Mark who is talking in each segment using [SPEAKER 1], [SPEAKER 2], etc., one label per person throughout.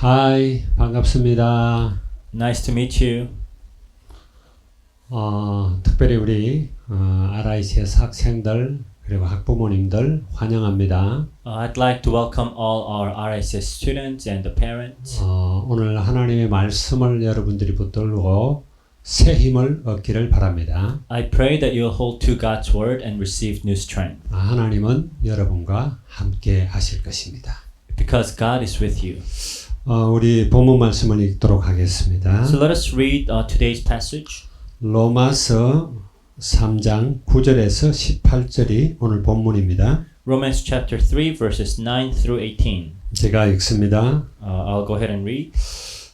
[SPEAKER 1] 하이, 반갑습니다.
[SPEAKER 2] Nice to meet you.
[SPEAKER 1] 특별히 우리 RICS 학생들 그리고 학부모님들 환영합니다.
[SPEAKER 2] I'd like to welcome all our RICS students and the parents.
[SPEAKER 1] 오늘 하나님의 말씀을 여러분들이 붙들고 새 힘을 얻기를 바랍니다.
[SPEAKER 2] I pray that you'll hold to God's word and receive new strength.
[SPEAKER 1] 하나님은 여러분과 함께 하실 것입니다.
[SPEAKER 2] Because God is with you.
[SPEAKER 1] 우리 본문 말씀을 읽도록 하겠습니다.
[SPEAKER 2] So let us read today's passage.
[SPEAKER 1] 로마서 3장 9절에서 18절이 오늘 본문입니다.
[SPEAKER 2] Romans chapter 3 verses 9 through 18.
[SPEAKER 1] 제가 읽습니다.
[SPEAKER 2] I'll go ahead and read.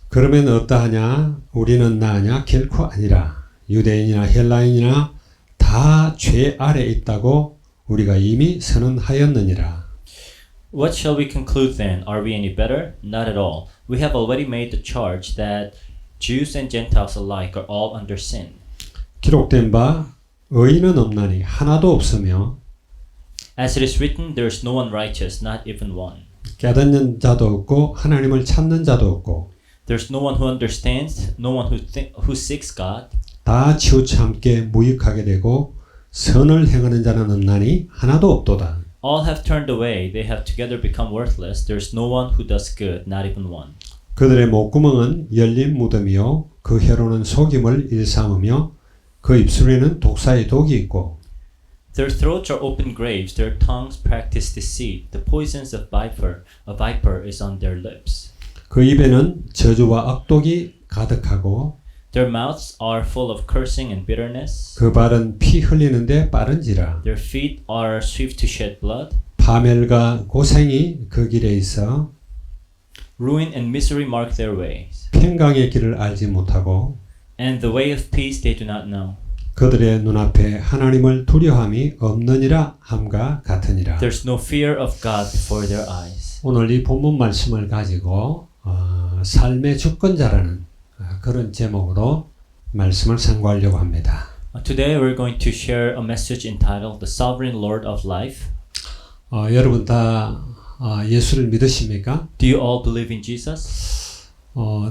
[SPEAKER 1] 그러면 어떠하냐? 우리는 나으냐? 결코 아니라 유대인이나 헬라인이나 다 죄 아래 있다고 우리가 이미 선언하였느니라.
[SPEAKER 2] What shall we conclude then? Are we any better? Not at all. We have already made the charge that Jews and Gentiles alike are all under sin.
[SPEAKER 1] 기록된 바 의인은 없나니 하나도 없으며
[SPEAKER 2] As it is written, there is no one righteous, not even one.
[SPEAKER 1] 깨닫는 자도 없고 하나님을 찾는 자도 없고
[SPEAKER 2] There's no one who understands, no one who seeks God.
[SPEAKER 1] 다 치우쳐 함께 무익하게 되고 선을 행하는 자는 없나니 하나도 없도다.
[SPEAKER 2] All have turned away, they have together become worthless. There is no one who does good, not even one.
[SPEAKER 1] 그들의 목구멍은 열린 무덤이요 그 혀로는 속임을 일삼으며 그 입술에는 독사의 독이 있고
[SPEAKER 2] Their throats are open graves, their tongues practice deceit. The poisons of a viper is on their lips.
[SPEAKER 1] 그 입에는 저주와 악독이 가득하고
[SPEAKER 2] Their mouths are full of cursing and bitterness.
[SPEAKER 1] 그 발은 피 흘리는데 빠른지라.
[SPEAKER 2] Their feet are swift to shed blood.
[SPEAKER 1] 파멸과 고생이 그 길에 있어
[SPEAKER 2] Ruin and misery mark their ways.
[SPEAKER 1] 평강의 길을 알지 못하고
[SPEAKER 2] And the way of peace they do not know.
[SPEAKER 1] 그들의 눈앞에 하나님을 두려움이 없느니라 함과 같으니라.
[SPEAKER 2] There's no fear of God before their eyes.
[SPEAKER 1] 오늘 이 본문 말씀을 가지고 삶의 주권자라는 그런 제목으로 말씀을 상고하려고 합니다.
[SPEAKER 2] Today we're going to share a message entitled The Sovereign Lord of Life.
[SPEAKER 1] 여러분 다 예수를 믿으십니까?
[SPEAKER 2] Do you all believe in Jesus?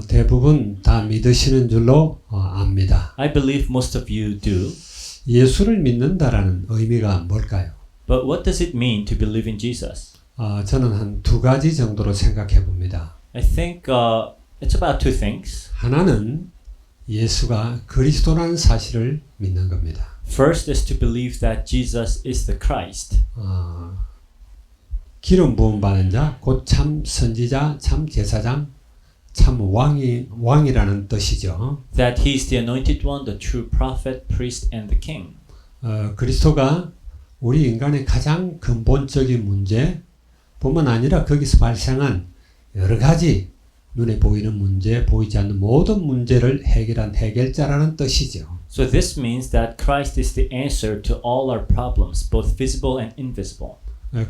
[SPEAKER 1] 대부분 다 믿으시는 줄로 압니다.
[SPEAKER 2] I believe most of you do.
[SPEAKER 1] 예수를 믿는다라는 의미가 뭘까요?
[SPEAKER 2] But what does it mean to believe in Jesus?
[SPEAKER 1] 저는 한 두 가지 정도로 생각해 봅니다.
[SPEAKER 2] I think it's about two things.
[SPEAKER 1] 하나는 예수가 그리스도라는 사실을 믿는 겁니다.
[SPEAKER 2] First is to believe that Jesus is the Christ.
[SPEAKER 1] 기름 부음 받은 자, 곧 참 선지자, 참 제사장, 참 왕이라는 뜻이죠.
[SPEAKER 2] That he is the anointed one, the true prophet, priest, and the king.
[SPEAKER 1] 그리스도가 우리 인간의 가장 근본적인 문제 뿐만 아니라 거기서 발생한 여러 가지 눈에 보이는 문제, 보이지 않는 모든 문제를 해결한 해결자라는 뜻이죠.
[SPEAKER 2] So this means that Christ is the answer to all our problems, both visible and invisible.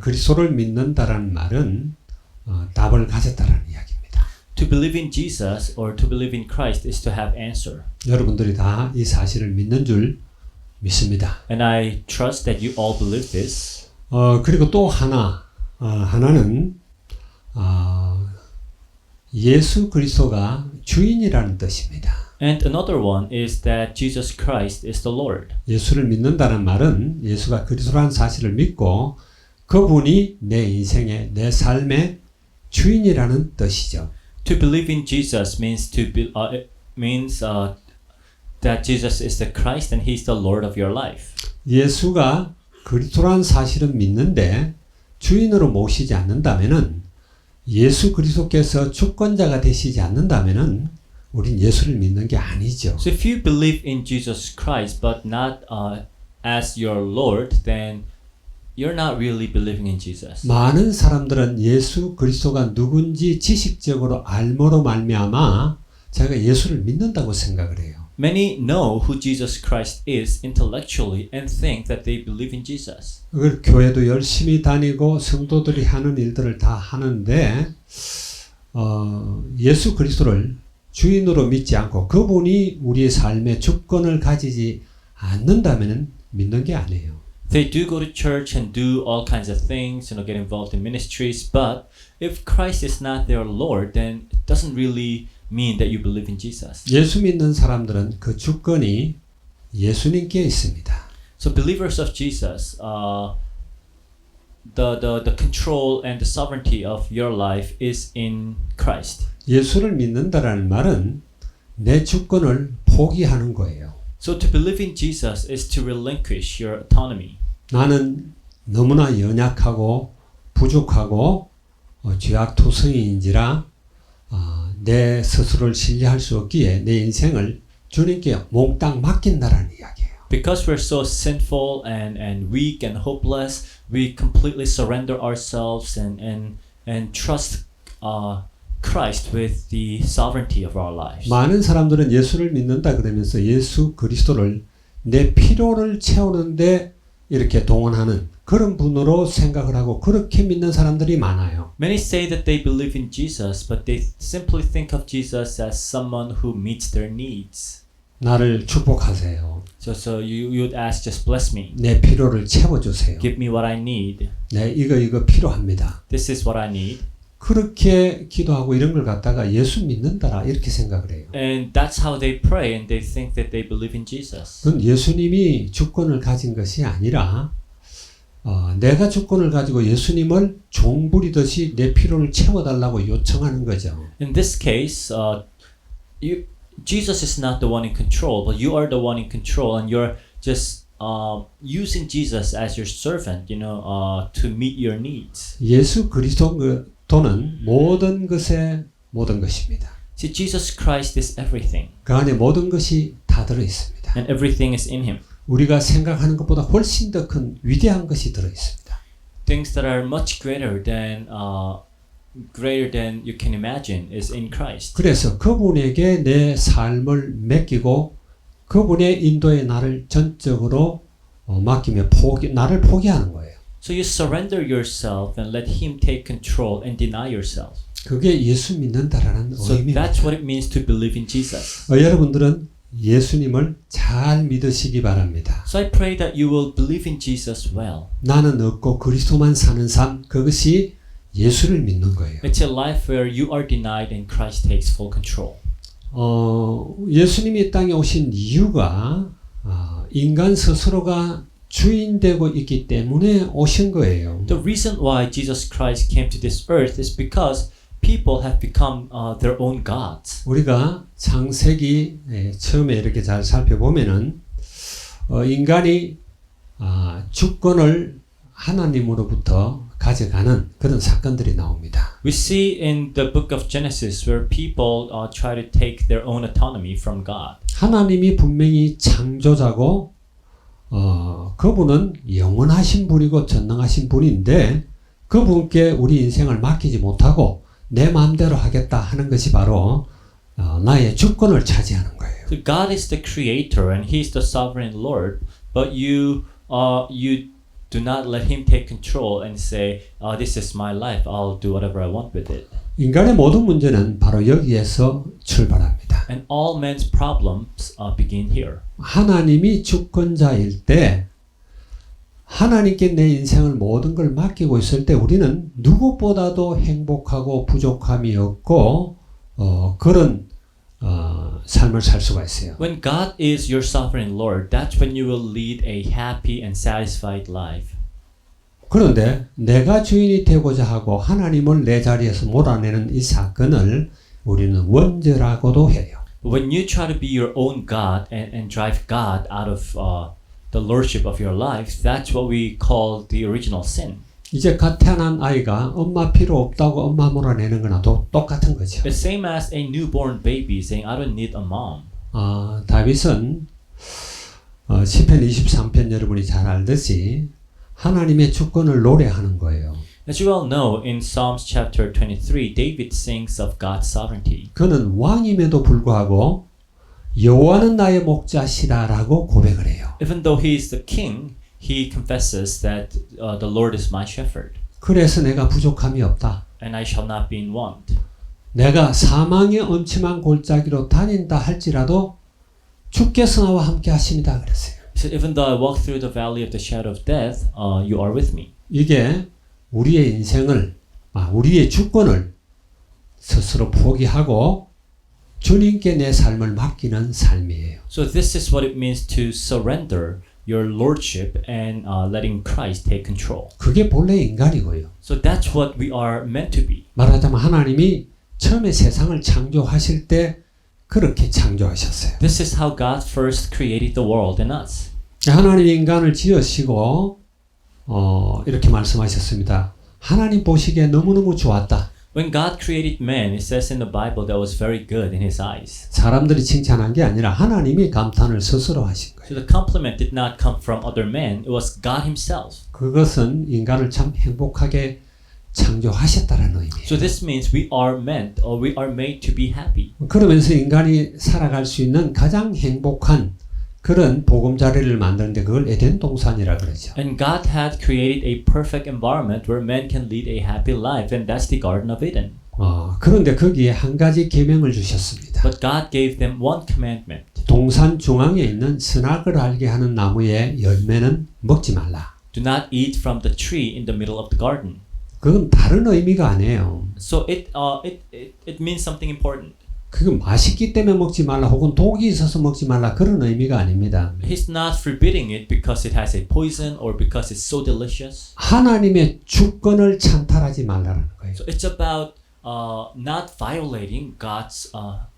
[SPEAKER 1] 그리스도를 믿는다라는 말은 답을 가졌다라는 이야기입니다.
[SPEAKER 2] To believe in Jesus or to believe in Christ is to have answer.
[SPEAKER 1] 여러분들이 다 이 사실을 믿는 줄 믿습니다.
[SPEAKER 2] And I trust that you all believe this.
[SPEAKER 1] 그리고 또 하나는 예수 그리스도가 주인이라는 뜻입니다.
[SPEAKER 2] And another one is that Jesus Christ is the Lord.
[SPEAKER 1] 예수를 믿는다는 말은 예수가 그리스도라는 사실을 믿고 그분이 내 인생의 내 삶의 주인이라는 뜻이죠.
[SPEAKER 2] To believe in Jesus means that Jesus is the Christ and He's the Lord of your life.
[SPEAKER 1] 예수가 그리스도라는 사실은 믿는데 주인으로 모시지 않는다면은 예수 그리스도께서 주권자가 되시지 않는다면은 우린 예수를 믿는 게 아니죠.
[SPEAKER 2] So if you believe in Jesus Christ but not as your Lord, then you're not really believing in Jesus.
[SPEAKER 1] 많은 사람들은 예수 그리스도가 누군지 지식적으로 알므로 말미암아 자기가 예수를 믿는다고 생각을 해요.
[SPEAKER 2] Many know who Jesus Christ is intellectually and think that they believe in Jesus.
[SPEAKER 1] 교회도 열심히 다니고 성도들이 하는 일들을 다 하는데 예수 그리스도를 주인으로 믿지 않고 그분이 우리의 삶의 주권을 가지지 않는다면 믿는 게 아니에요.
[SPEAKER 2] They do go to church and do all kinds of things, get involved in ministries, but if Christ is not their Lord, then it doesn't really mean that you believe in Jesus.
[SPEAKER 1] 예수 믿는 사람들은 그 주권이 예수님께 있습니다.
[SPEAKER 2] So believers of Jesus, the control and the sovereignty of your life is in Christ.
[SPEAKER 1] 예수를 믿는다라는 말은 내 주권을 포기하는 거예요.
[SPEAKER 2] So to believe in Jesus is to relinquish your autonomy.
[SPEAKER 1] 나는 너무나 연약하고 부족하고 죄악투성이인지라 내 스스로를 신뢰할 수 없기에 내 인생을 주님께 몽땅 맡긴다라는 이야기예요.
[SPEAKER 2] Because we're so sinful and weak and hopeless, we completely surrender ourselves and trust Christ with the sovereignty of our lives.
[SPEAKER 1] 많은 사람들은 예수를 믿는다 그러면서 예수 그리스도를 내 필요를 채우는데 이렇게 동원하는 그런 분으로 생각을 하고 그렇게 믿는 사람들이 많아요.
[SPEAKER 2] Many say that they believe in Jesus, but they simply think of Jesus as someone who meets their needs.
[SPEAKER 1] 나를 축복하세요.
[SPEAKER 2] So you would ask, just bless me.
[SPEAKER 1] 내 필요를 채워주세요.
[SPEAKER 2] Give me what I need.
[SPEAKER 1] 네, 이거 필요합니다.
[SPEAKER 2] This is what I need.
[SPEAKER 1] 그렇게 기도하고 이런 걸 갖다가 예수 믿는다라 이렇게 생각을 해요.
[SPEAKER 2] And that's how they pray and they think that they believe in Jesus.
[SPEAKER 1] 그건 예수님이 주권을 가진 것이 아니라 내가 주권을 가지고 예수님을 종부리듯이 내 필요를 채워달라고 요청하는 거죠.
[SPEAKER 2] In this case, Jesus is not the one in control, but you are the one in control, and you're just using Jesus as your servant, to meet your needs.
[SPEAKER 1] 예수 그리스도는 모든 것의 모든 것입니다.
[SPEAKER 2] See, Jesus Christ is everything,
[SPEAKER 1] 그 안에 모든 것이 다 들어 있습니다.
[SPEAKER 2] and everything is in Him.
[SPEAKER 1] 우리가 생각하는 것보다 훨씬 더 큰 위대한 것이 들어 있습니다.
[SPEAKER 2] Things that are much greater than you can imagine is in Christ.
[SPEAKER 1] 그래서 그분에게 내 삶을 맡기고 그분의 인도에 나를 전적으로 맡기며 나를 포기하는 거예요.
[SPEAKER 2] So you surrender yourself and let Him take control and deny yourself.
[SPEAKER 1] 그게 예수 믿는다라는
[SPEAKER 2] So
[SPEAKER 1] 의미입니다.
[SPEAKER 2] that's what it means to believe in Jesus.
[SPEAKER 1] 여러분들은 예수님을 잘 믿으시기 바랍니다.
[SPEAKER 2] So I pray that you will believe in Jesus well.
[SPEAKER 1] 나는 없고 그리스도만 사는 삶, 그것이 예수를 믿는 거예요.
[SPEAKER 2] It's a life where you are denied and Christ takes full control.
[SPEAKER 1] 예수님이 이 땅에 오신 이유가 인간 스스로가 주인되고 있기 때문에 오신 거예요.
[SPEAKER 2] The reason why Jesus Christ came to this earth is because people have become their own gods.
[SPEAKER 1] 우리가 창세기 처음에 이렇게 잘 살펴보면은 인간이 주권을 하나님으로부터 가져가는 그런 사건들이 나옵니다.
[SPEAKER 2] We see in the book of Genesis where people try to take their own autonomy from God.
[SPEAKER 1] 하나님이 분명히 창조자고 그분은 영원하신 분이고 전능하신 분인데 그분께 우리 인생을 맡기지 못하고 내 마음대로 하겠다 하는 것이 바로 나의 주권을 차지하는 거예요.
[SPEAKER 2] So God is the creator and He is the sovereign Lord, but you do not let Him take control and say, this is my life, I'll do whatever I want with it.
[SPEAKER 1] 인간의 모든 문제는 바로 여기에서 출발합니다.
[SPEAKER 2] And all men's problems begin here.
[SPEAKER 1] 하나님이 주권자일 때 하나님께 내 인생을 모든 걸 맡기고 있을 때 우리는 누구보다도 행복하고 부족함이 없고 그런 삶을 살 수가 있어요.
[SPEAKER 2] When God is your sovereign Lord, that's when you will lead a happy and satisfied life.
[SPEAKER 1] 그런데 내가 주인이 되고자 하고 하나님을 내 자리에서 몰아내는 이 사건을 우리는 원죄라고도 해요.
[SPEAKER 2] When you try to be your own God and drive God out of the lordship of your life, that's what we call the original sin.
[SPEAKER 1] 이제 갓 태어난 아이가 엄마 필요 없다고 엄마 몰아내는 거나도 똑같은 거죠.
[SPEAKER 2] The same as a newborn baby saying, I don't need a mom.
[SPEAKER 1] 다윗은 시편 23편 여러분이 잘 알듯이 하나님의 주권을 노래하는 거예요.
[SPEAKER 2] As you all know, in Psalms chapter 23, David sings of God's sovereignty.
[SPEAKER 1] 그는 왕임에도 불구하고 여호와는 나의 목자시다라고 고백을 해요.
[SPEAKER 2] Even though he is the king, he confesses that the Lord is my shepherd,
[SPEAKER 1] 그래서 내가 부족함이 없다.
[SPEAKER 2] and I shall not be in want.
[SPEAKER 1] 내가 사망의 엄침한 골짜기로 다닌다 할지라도 주께서 나와 함께 하십니다 그랬어요.
[SPEAKER 2] He said, even though I walk through the valley of the shadow of death, you are with me.
[SPEAKER 1] 이게 우리의 인생을, 우리의 주권을 스스로 포기하고 주님께 내 삶을 맡기는 삶이에요.
[SPEAKER 2] So this is what it means to surrender your lordship and letting Christ take control.
[SPEAKER 1] 그게 본래 인간이고요.
[SPEAKER 2] So that's what we are meant to be.
[SPEAKER 1] 말하자면 하나님이 처음에 세상을 창조하실 때 그렇게 창조하셨어요.
[SPEAKER 2] This is how God first created the world and us.
[SPEAKER 1] 하나님 인간을 지으시고 이렇게 말씀하셨습니다. 하나님 보시기에 너무너무 좋았다.
[SPEAKER 2] When God created man, it says in the Bible that was very good in His eyes.
[SPEAKER 1] 사람들이 칭찬한 게 아니라 하나님이 감탄을 스스로 하신 거예요.
[SPEAKER 2] So the compliment did not come from other men; it was God Himself.
[SPEAKER 1] 그것은 인간을 참 행복하게 창조하셨다는 의미예요.
[SPEAKER 2] So this means we are meant, or we are made to be happy.
[SPEAKER 1] 그러면서 인간이 살아갈 수 있는 가장 행복한 그런 보금자리를 만드는데 그걸 에덴 동산이라 그러죠.
[SPEAKER 2] And God had created a perfect environment where men can lead a happy life, and that's the Garden of Eden.
[SPEAKER 1] 그런데 거기에 한 가지 계명을 주셨습니다.
[SPEAKER 2] But God gave them one commandment.
[SPEAKER 1] 동산 중앙에 있는 선악을 알게 하는 나무의 열매는 먹지 말라.
[SPEAKER 2] Do not eat from the tree in the middle of the garden.
[SPEAKER 1] 그건 다른 의미가 아니에요.
[SPEAKER 2] So it means something important.
[SPEAKER 1] 그건 맛있기 때문에 먹지 말라 혹은 독이 있어서 먹지 말라 그런 의미가 아닙니다.
[SPEAKER 2] He's not forbidding it because it has a poison or because it's so delicious.
[SPEAKER 1] 하나님의 주권을 찬탈하지 말라는 거예요.
[SPEAKER 2] So it's about not violating God's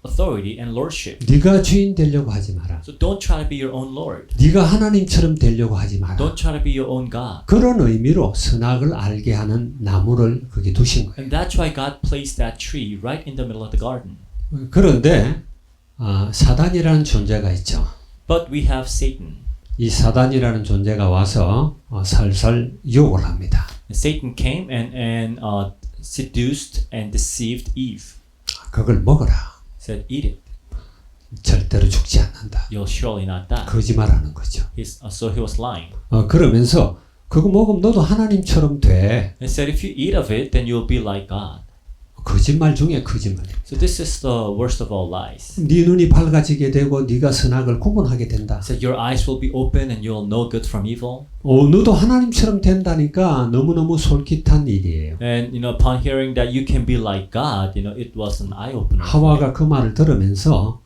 [SPEAKER 2] authority and lordship.
[SPEAKER 1] 네가 주인 되려고 하지 마라.
[SPEAKER 2] So don't try to be your own Lord.
[SPEAKER 1] 네가 하나님처럼 되려고 하지 마라.
[SPEAKER 2] Don't try to be your own God.
[SPEAKER 1] 그런 의미로 선악을 알게 하는 나무를 거기 두신 거예요.
[SPEAKER 2] And that's why God placed that tree right in the middle of the garden.
[SPEAKER 1] 그런데 사단이라는 존재가 있죠.
[SPEAKER 2] But we have Satan.
[SPEAKER 1] 이 사단이라는 존재가 와서 살살 유혹을 합니다.
[SPEAKER 2] And Satan came and seduced and deceived Eve.
[SPEAKER 1] 그걸 먹어라.
[SPEAKER 2] Said, eat it.
[SPEAKER 1] 절대로 죽지 않는다.
[SPEAKER 2] You'll surely not die.
[SPEAKER 1] 거짓말하는 거죠.
[SPEAKER 2] So he was lying.
[SPEAKER 1] 그러면서 그거 먹으면 너도 하나님처럼 돼.
[SPEAKER 2] And said, if you eat of it, then you'll be like God.
[SPEAKER 1] 거짓말 중에 거짓말입니다.
[SPEAKER 2] So this is the worst of all lies.
[SPEAKER 1] 네 눈이 밝아지게 되고 네가 선악을 구분하게 된다.
[SPEAKER 2] So your eyes will be open and you'll know good from evil.
[SPEAKER 1] 너도 하나님처럼 된다니까 너무너무 솔깃한 일이에요.
[SPEAKER 2] And upon hearing that you can be like God, it was an eye opener.
[SPEAKER 1] 하와가 그 말을 들으면서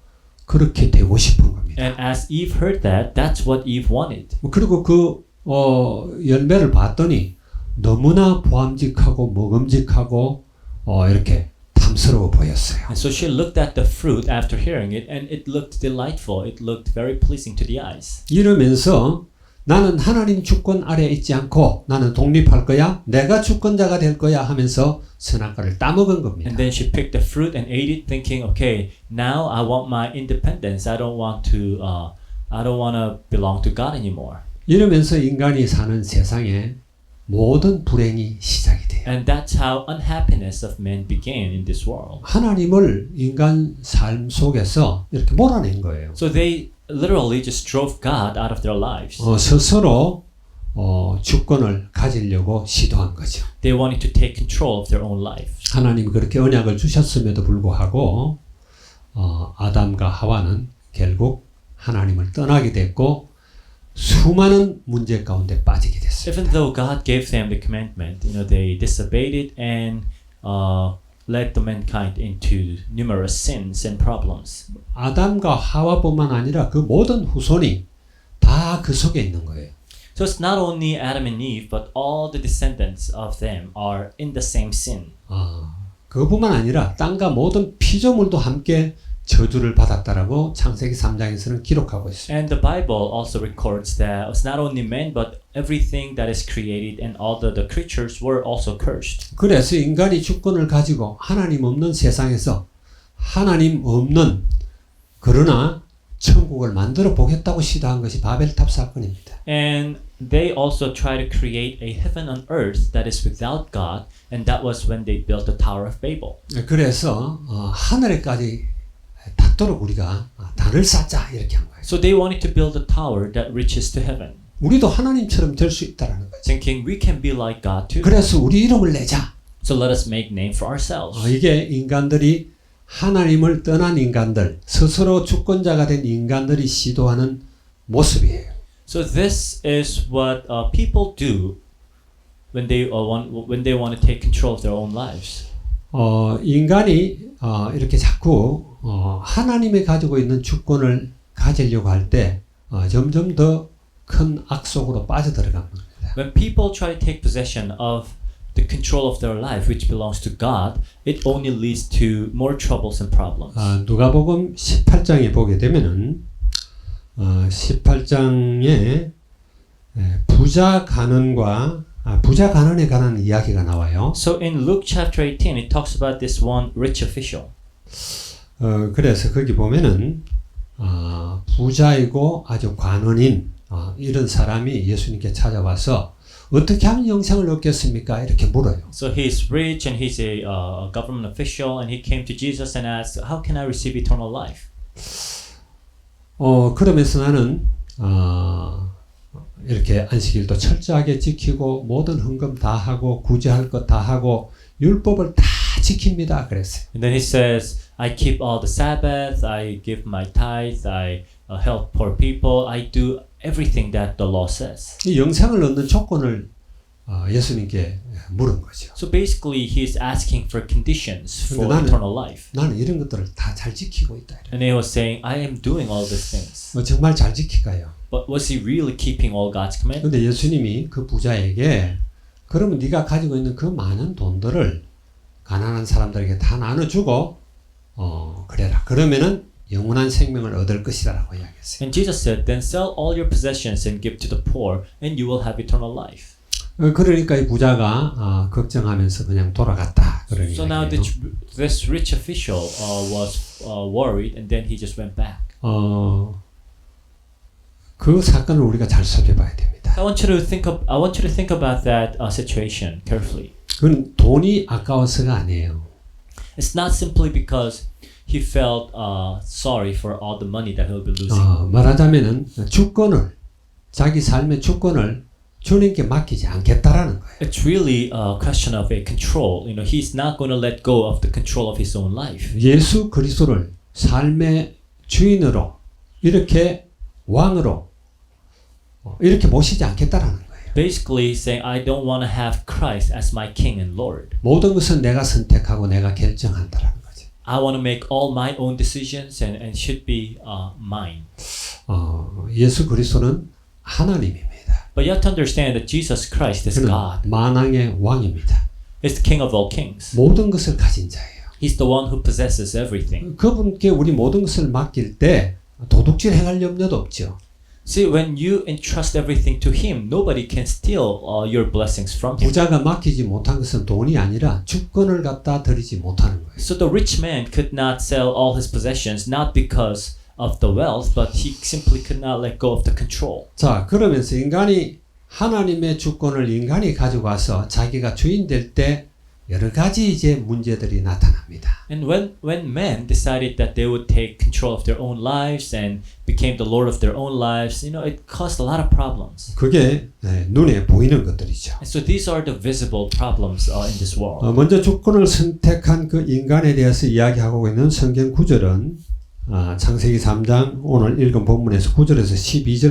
[SPEAKER 1] 그렇게 되고 싶은 겁니다.
[SPEAKER 2] And as Eve heard that, that's what Eve wanted.
[SPEAKER 1] 그리고 그 열매를 봤더니 너무나 보암직하고 먹음직하고 이렇게 탐스러워 보였어요.
[SPEAKER 2] And so she looked at the fruit after hearing it, and it looked delightful. It looked very pleasing to the eyes.
[SPEAKER 1] 이러면서 나는 하나님 주권 아래 있지 않고 나는 독립할 거야. 내가 주권자가 될 거야 하면서 선악과를 따먹은 겁니다.
[SPEAKER 2] And then she picked the fruit and ate it, thinking, "Okay, now I want my independence. I don't want to belong to God anymore."
[SPEAKER 1] 이러면서 인간이 사는 세상에 모든 불행이 시작이 돼요.
[SPEAKER 2] And that's how unhappiness of men began in this world.
[SPEAKER 1] 하나님을 인간 삶 속에서 이렇게 몰아낸 거예요.
[SPEAKER 2] So they literally just drove God out of their lives.
[SPEAKER 1] 스스로 주권을 가지려고 시도한 거죠.
[SPEAKER 2] They wanted to take control of their own life.
[SPEAKER 1] 하나님이 그렇게 언약을 주셨음에도 불구하고 아담과 하와는 결국 하나님을 떠나게 됐고 수많은 문제 가운데 빠지게 됐습니다.
[SPEAKER 2] Even though God gave them the commandment, they disobeyed it and led the mankind into numerous sins and problems.
[SPEAKER 1] 아담과 하와뿐만 아니라 그 모든 후손이 다 그 속에 있는 거예요.
[SPEAKER 2] So it's not only Adam and Eve, but all the descendants of them are in the same sin.
[SPEAKER 1] 그것뿐만 아니라 땅과 모든 피조물도 함께 저주를 받았다라고 창세기 3장에서는 기록하고 있습니다.
[SPEAKER 2] And the Bible also records that it's not only men, but everything that is created and all the creatures were also cursed.
[SPEAKER 1] 그래서 인간이 주권을 가지고 하나님 없는 세상에서 하나님 없는 그러나 천국을 만들어 보겠다고 시도한 것이 바벨탑 사건입니다.
[SPEAKER 2] And they also try to create a heaven on earth that is without God, and that was when they built the Tower of Babel.
[SPEAKER 1] 그래서 하늘에까지 닿도록 우리가 단을 쌓자 이렇게 한 거예요.
[SPEAKER 2] So they wanted to build a tower that reaches to heaven.
[SPEAKER 1] 우리도 하나님처럼 될 수 있다라는 거죠.
[SPEAKER 2] Thinking we can be like God too.
[SPEAKER 1] 그래서 우리 이름을 내자.
[SPEAKER 2] So let us make name for ourselves.
[SPEAKER 1] 이게 인간들이 하나님을 떠난 인간들, 스스로 주권자가 된 인간들이 시도하는 모습이에요.
[SPEAKER 2] So this is what people do when they want to take control of their own lives.
[SPEAKER 1] 인간이 이렇게 자꾸 하나님이 가지고 있는 주권을 가지려고 할 때 점점 더 큰 악 속으로 빠져들어갑니다.
[SPEAKER 2] When people try to take possession of the control of their life, which belongs to God, it only leads to more troubles and problems.
[SPEAKER 1] 누가복음 18장에 보게 되면은 18장에 부자 가난에 관한 이야기가 나와요.
[SPEAKER 2] So in Luke chapter 18, it talks about this one rich official.
[SPEAKER 1] 그래서 거기 보면은 부자이고 아주 관원인 이런 사람이 예수님께 찾아와서 어떻게 하면 영생을 얻겠습니까? 이렇게 물어요.
[SPEAKER 2] So he's rich and he's a government official, and he came to Jesus and asked, "How can I receive eternal life?"
[SPEAKER 1] 그러면서 나는 이렇게 안식일도 철저하게 지키고 모든 헌금 다 하고 구제할 것 다 하고 율법을 다 지킵니다. 그랬어요.
[SPEAKER 2] And then he says, "I keep all the Sabbath, I give my tithe, I help poor people, I do everything that the law says."
[SPEAKER 1] 이 영생을 얻는 조건을 예수님께 물은 거죠.
[SPEAKER 2] So basically, he's asking for conditions for
[SPEAKER 1] 나는-
[SPEAKER 2] eternal life.
[SPEAKER 1] 나는 이런 것들을 다 잘 지키고 있다.
[SPEAKER 2] And he was saying, "I am doing all these things."
[SPEAKER 1] 정말 잘 지킬까요?
[SPEAKER 2] But was he really keeping all God's commandments?
[SPEAKER 1] 근데 예수님이 그 부자에게 그러면 네가 가지고 있는 그 많은 돈들을 가난한 사람들에게 다 나눠주고 그래라. 그러면은 영원한 생명을 얻을 것이라고 이야기했어요.
[SPEAKER 2] And Jesus said, "Then sell all your possessions and give to the poor, and you will have eternal life."
[SPEAKER 1] 그러니까 이 부자가 걱정하면서 그냥 돌아갔다. 그러니까
[SPEAKER 2] So now this rich official was worried, and then he just went back.
[SPEAKER 1] 그 사건을 우리가 잘 살펴봐야 됩니다.
[SPEAKER 2] I want you to think about that situation carefully.
[SPEAKER 1] 그건 돈이 아까워서가 아니에요.
[SPEAKER 2] It's not simply because he felt sorry for all the money that he'll be losing.
[SPEAKER 1] 말하자면은 자기 삶의 주권을 주님께 맡기지 않겠다라는 거예요.
[SPEAKER 2] It's really a question of a control. You know, he's not going to let go of the control of his own life.
[SPEAKER 1] 예수 그리스도를 삶의 주인으로 이렇게 왕으로 이렇게 모시지 않겠다라는 거예요.
[SPEAKER 2] Basically saying, I don't want to have Christ as my King and Lord.
[SPEAKER 1] 모든 것은 내가 선택하고 내가 결정한다라는 거죠.
[SPEAKER 2] I want to make all my own decisions and should be mine.
[SPEAKER 1] 예수 그리스도는 하나님입니다.
[SPEAKER 2] But you have to understand that Jesus Christ is
[SPEAKER 1] 그는
[SPEAKER 2] God.
[SPEAKER 1] 만왕의 왕입니다.
[SPEAKER 2] He's the King of all kings.
[SPEAKER 1] 모든 것을 가진 자예요.
[SPEAKER 2] He's the one who possesses everything.
[SPEAKER 1] 그분께 우리 모든 것을 맡길 때 도둑질 행할 염려도 없죠.
[SPEAKER 2] See, when you entrust everything to Him, nobody can steal your blessings from Him.
[SPEAKER 1] 부자가 맡기지 못한 것은 돈이 아니라 주권을 갖다 드리지 못하는 거예요.
[SPEAKER 2] So the rich man could not sell all his possessions, not because of the wealth, but he simply could not let go of the control.
[SPEAKER 1] 자, 그러면서 인간이 하나님의 주권을 인간이 가지고 와서 자기가 주인 될 때 여러 가지 이제 문제들이 나타납니다.
[SPEAKER 2] And when men decided that they would take control of their own lives and became the lord of their own lives, you know, it caused a lot of problems.
[SPEAKER 1] 그게 눈에 보이는 것들이죠.
[SPEAKER 2] And so these are the visible problems in this world.
[SPEAKER 1] 먼저 주권을 선택한 그 인간에 대해서 이야기하고 있는 성경 구절은 창세기 3장 오늘 읽은 본문에서 9절에서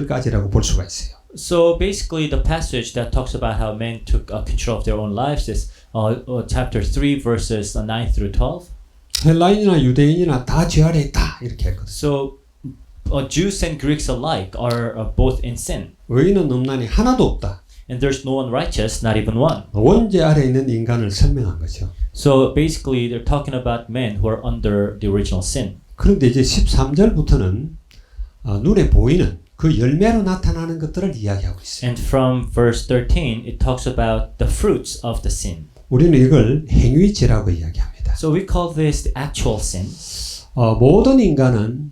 [SPEAKER 1] 12절까지라고 볼 수가 있어요.
[SPEAKER 2] So basically the passage that talks about how men took control of their own lives is chapter 3 verses 9 through 12.
[SPEAKER 1] 헬라인이나 유대인이나 다 죄 아래 있다 이렇게 했거든요.
[SPEAKER 2] So Jews and Greeks alike are both in sin.
[SPEAKER 1] 의인은 없나니 하나도 없다.
[SPEAKER 2] And there's no one righteous, not even one.
[SPEAKER 1] 원죄 아래 있는 인간을 설명한 거죠.
[SPEAKER 2] So basically they're talking about men who are under the original sin.
[SPEAKER 1] 그런데 이제 13절부터는 눈에 보이는 그 열매로 나타나는 것들을 이야기하고 있어요.
[SPEAKER 2] And from verse 13 it talks about the fruits of the sin.
[SPEAKER 1] 우리는 이걸 행위죄라고 이야기합니다.
[SPEAKER 2] So we call this the actual sin.
[SPEAKER 1] 모든 인간은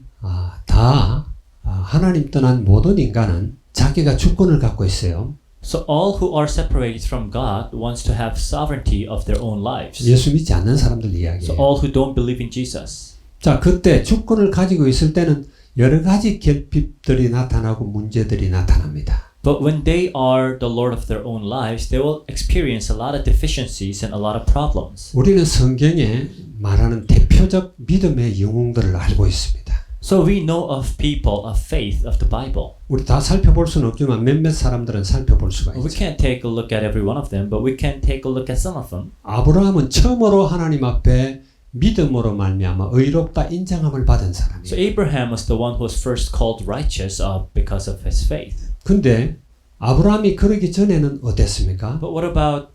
[SPEAKER 1] 하나님 떠난 모든 인간은 자기가 주권을 갖고 있어요.
[SPEAKER 2] So all who are separated from God wants to have sovereignty of their own lives.
[SPEAKER 1] 예수 믿지 않는 사람들 이야기예요.
[SPEAKER 2] So all who don't believe in Jesus.
[SPEAKER 1] 자, 그때 주권을 가지고 있을 때는 여러 가지 결핍들이 나타나고 문제들이 나타납니다.
[SPEAKER 2] But when they are the Lord of their own lives, they will experience a lot of deficiencies and a lot of problems.
[SPEAKER 1] 우리는 성경에 말하는 대표적 믿음의 영웅들을 알고 있습니다.
[SPEAKER 2] So we know of people of faith of the Bible.
[SPEAKER 1] 우리 다 살펴볼 수는 없지만 몇몇 사람들은 살펴볼 수가
[SPEAKER 2] We
[SPEAKER 1] 있죠.
[SPEAKER 2] can't take a look at every one of them, but we can take a look at some of them.
[SPEAKER 1] 아브라함은 처음으로 하나님 앞에 믿음으로 말미암아 의롭다 인정함을 받은
[SPEAKER 2] So
[SPEAKER 1] 사람이에요.
[SPEAKER 2] Abraham was the one who was first called righteous because of his faith.
[SPEAKER 1] 근데 아브라함이 그러기 전에는 어땠습니까?
[SPEAKER 2] But what about